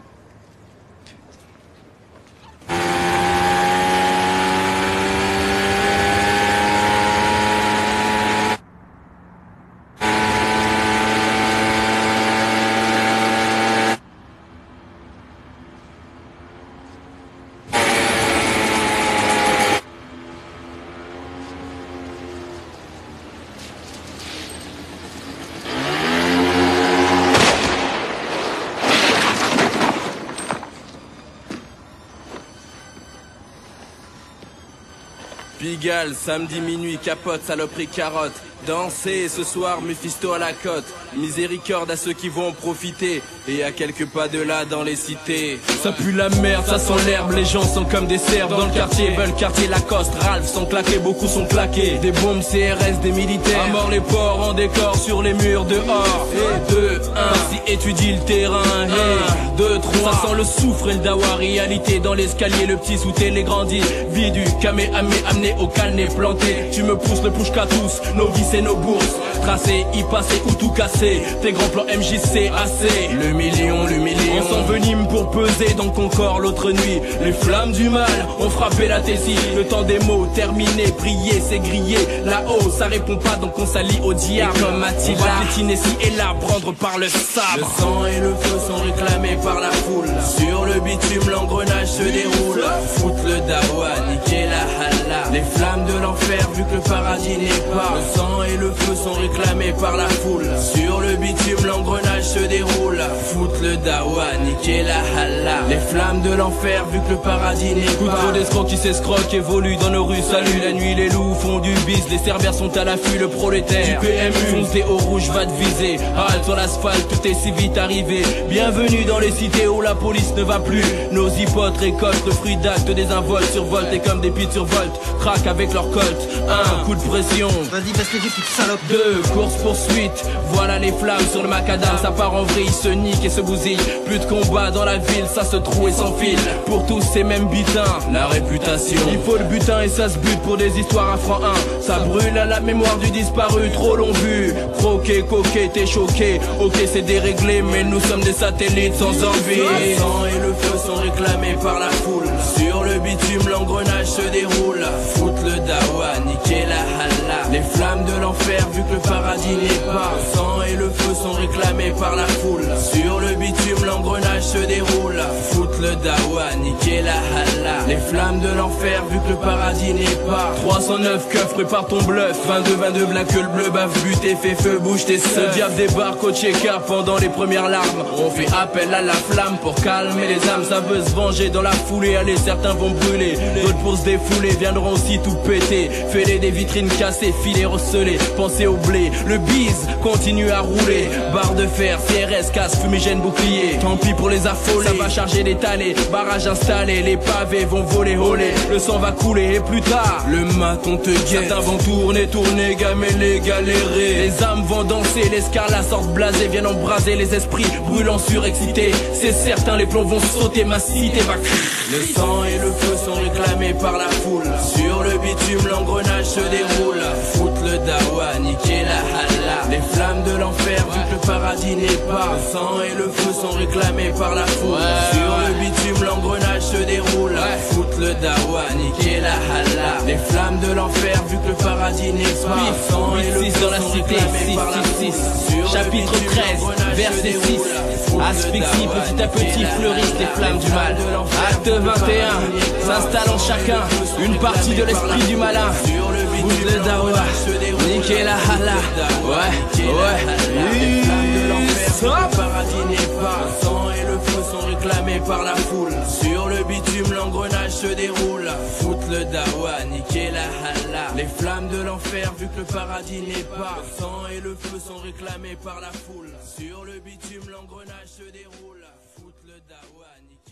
Pigalle, samedi minuit, capote, saloperie, carotte. Danser ce soir, Mephisto à la côte. Miséricorde à ceux qui vont en profiter. Et à quelques pas de là dans les cités. Ça pue la merde, ça sent l'herbe. Les gens sont comme des cerfs dans le quartier. Veulent quartier Lacoste, Ralph sont claqués, beaucoup sont claqués. Des bombes CRS, des militaires. À mort les porcs en décor sur les murs dehors. Et 2, 1, si étudie le terrain. Et 2, 3, ça sent le soufre et le dawa. Réalité dans l'escalier, le petit sous les grandis. Vie du Kamehameha amené au calné planté. Tu me pousses le push-ka tous, nos vies et nos bourses. Tracé, y passer ou tout casser. Tes grands plans MJC assez. Le million. On s'envenime pour peser dans ton corps l'autre nuit. Les flammes du mal ont frappé la tessie. Le temps des mots terminé, prier c'est grillé. Là-haut ça répond pas donc on s'allie au diable. Et comme Attila, on va piétiner ci et là, prendre par le sabre. Le sang et le feu sont réclamés par la foule. Sur le bitume l'engrenage se déroule. Foutre le dawa, niquer la halla. Les flammes de l'enfer vu que le paradis n'est pas. Le sang et le feu sont réclamés par la foule. Sur le bitume l'engrenage se déroule. Foutre le dawa, niquer la halla. Les flammes de l'enfer vu que le paradis n'est pas. Trop d'escrocs qui s'escroquent évoluent dans nos rues. Salut la nuit, les loups font du bis. Les cerbères sont à l'affût, le prolétaire du PMU foncé au rouge va te viser. Halte sur l'asphalte, tout est si vite arrivé. Bienvenue dans les cités où la police ne va plus. Nos hypotes récoltent le fruit d'actes désinvoltes. Survoltés comme des pites survoltes. Craquent avec leur colt. 1 coup de pression. Vas-y, baisse les yeux, petite salope. 2 course poursuite. Voilà les flammes sur le macadam. Ça part en vrille, se nique et se bousille. Plus de combat dans la ville, ça se trouve et s'enfile. Pour tous ces mêmes butins, la réputation. Il faut le butin et ça se bute pour des histoires à franc 1. Ça brûle à la mémoire du disparu, trop long vu. Croqué, coqué, t'es choqué. Ok c'est déréglé, mais nous sommes des satellites sans envie. Le sang et le feu sont réclamés par la foule. Sur le bitume l'engrenage se déroule. Foutre le dawa, niquer la halla. Les flammes de l'enfer vu que le paradis n'est pas. Le sang et le feu sont réclamés par la foule. Sur le bitume l'engrenage se déroule. Foutre le dawa, niquer la halla. Les flammes de l'enfer vu que le paradis n'est pas. 309 keufs, prépare ton bluff. 22 black que le bleu bave, but et fait feu, bouge tes seufs. Le diable débarque au check-up pendant les premières larmes. On fait appel à la flamme pour calmer les âmes. Ça veut se venger dans la foulée. Allez, certains vont brûler, d'autres pour se défouler viendront aussi tout péter. Fêler des vitrines cassées, filets recelés. Pensez au blé, le bise continue à rouler. Barre de fer, CRS, casse, fumigène, bouclier. Tant pis pour les affolés, ça va charger d'étaler. Barrage installé, les pavés vont voler, voler. Le sang va couler et plus tard, le maton te guette. Certains vont tourner, gameler, galérer. Les âmes vont danser, les scarlats sortent blasés. Viennent embraser les esprits, brûlants surexcités. C'est certain, les plombs vont sauter, ma cité va crier. Le sang et le feu sont réclamés par la foule. Sur le bitume l'engrenage se déroule. Foutre le dawa, niquer la halla. Les flammes de l'enfer vu que le paradis n'est pas. Le sang et le feu sont réclamés par la foule. Sur le bitume l'engrenage se déroule. Foutre le dawa, niquer la halla. Les flammes de l'enfer vu que le paradis n'est pas. Le sang et le feu dans la cité, 666. Chapitre 13, verset 6. Asphyxie petit à petit fleurissent les flammes du mal. Acte 21, s'installe en chacun une partie de l'esprit du malin. Bouge le dawa, niquer la hala. Le paradis n'est pas. Le sang et le feu sont réclamés par la foule. Sur le bitume l'engrenage se déroule. Foutre le dawa, niquer la hala. Les flammes de l'enfer vu que le paradis n'est pas. Le sang et le feu sont réclamés par la foule. Sur le bitume l'engrenage se déroule. Foutre le dawa, niquer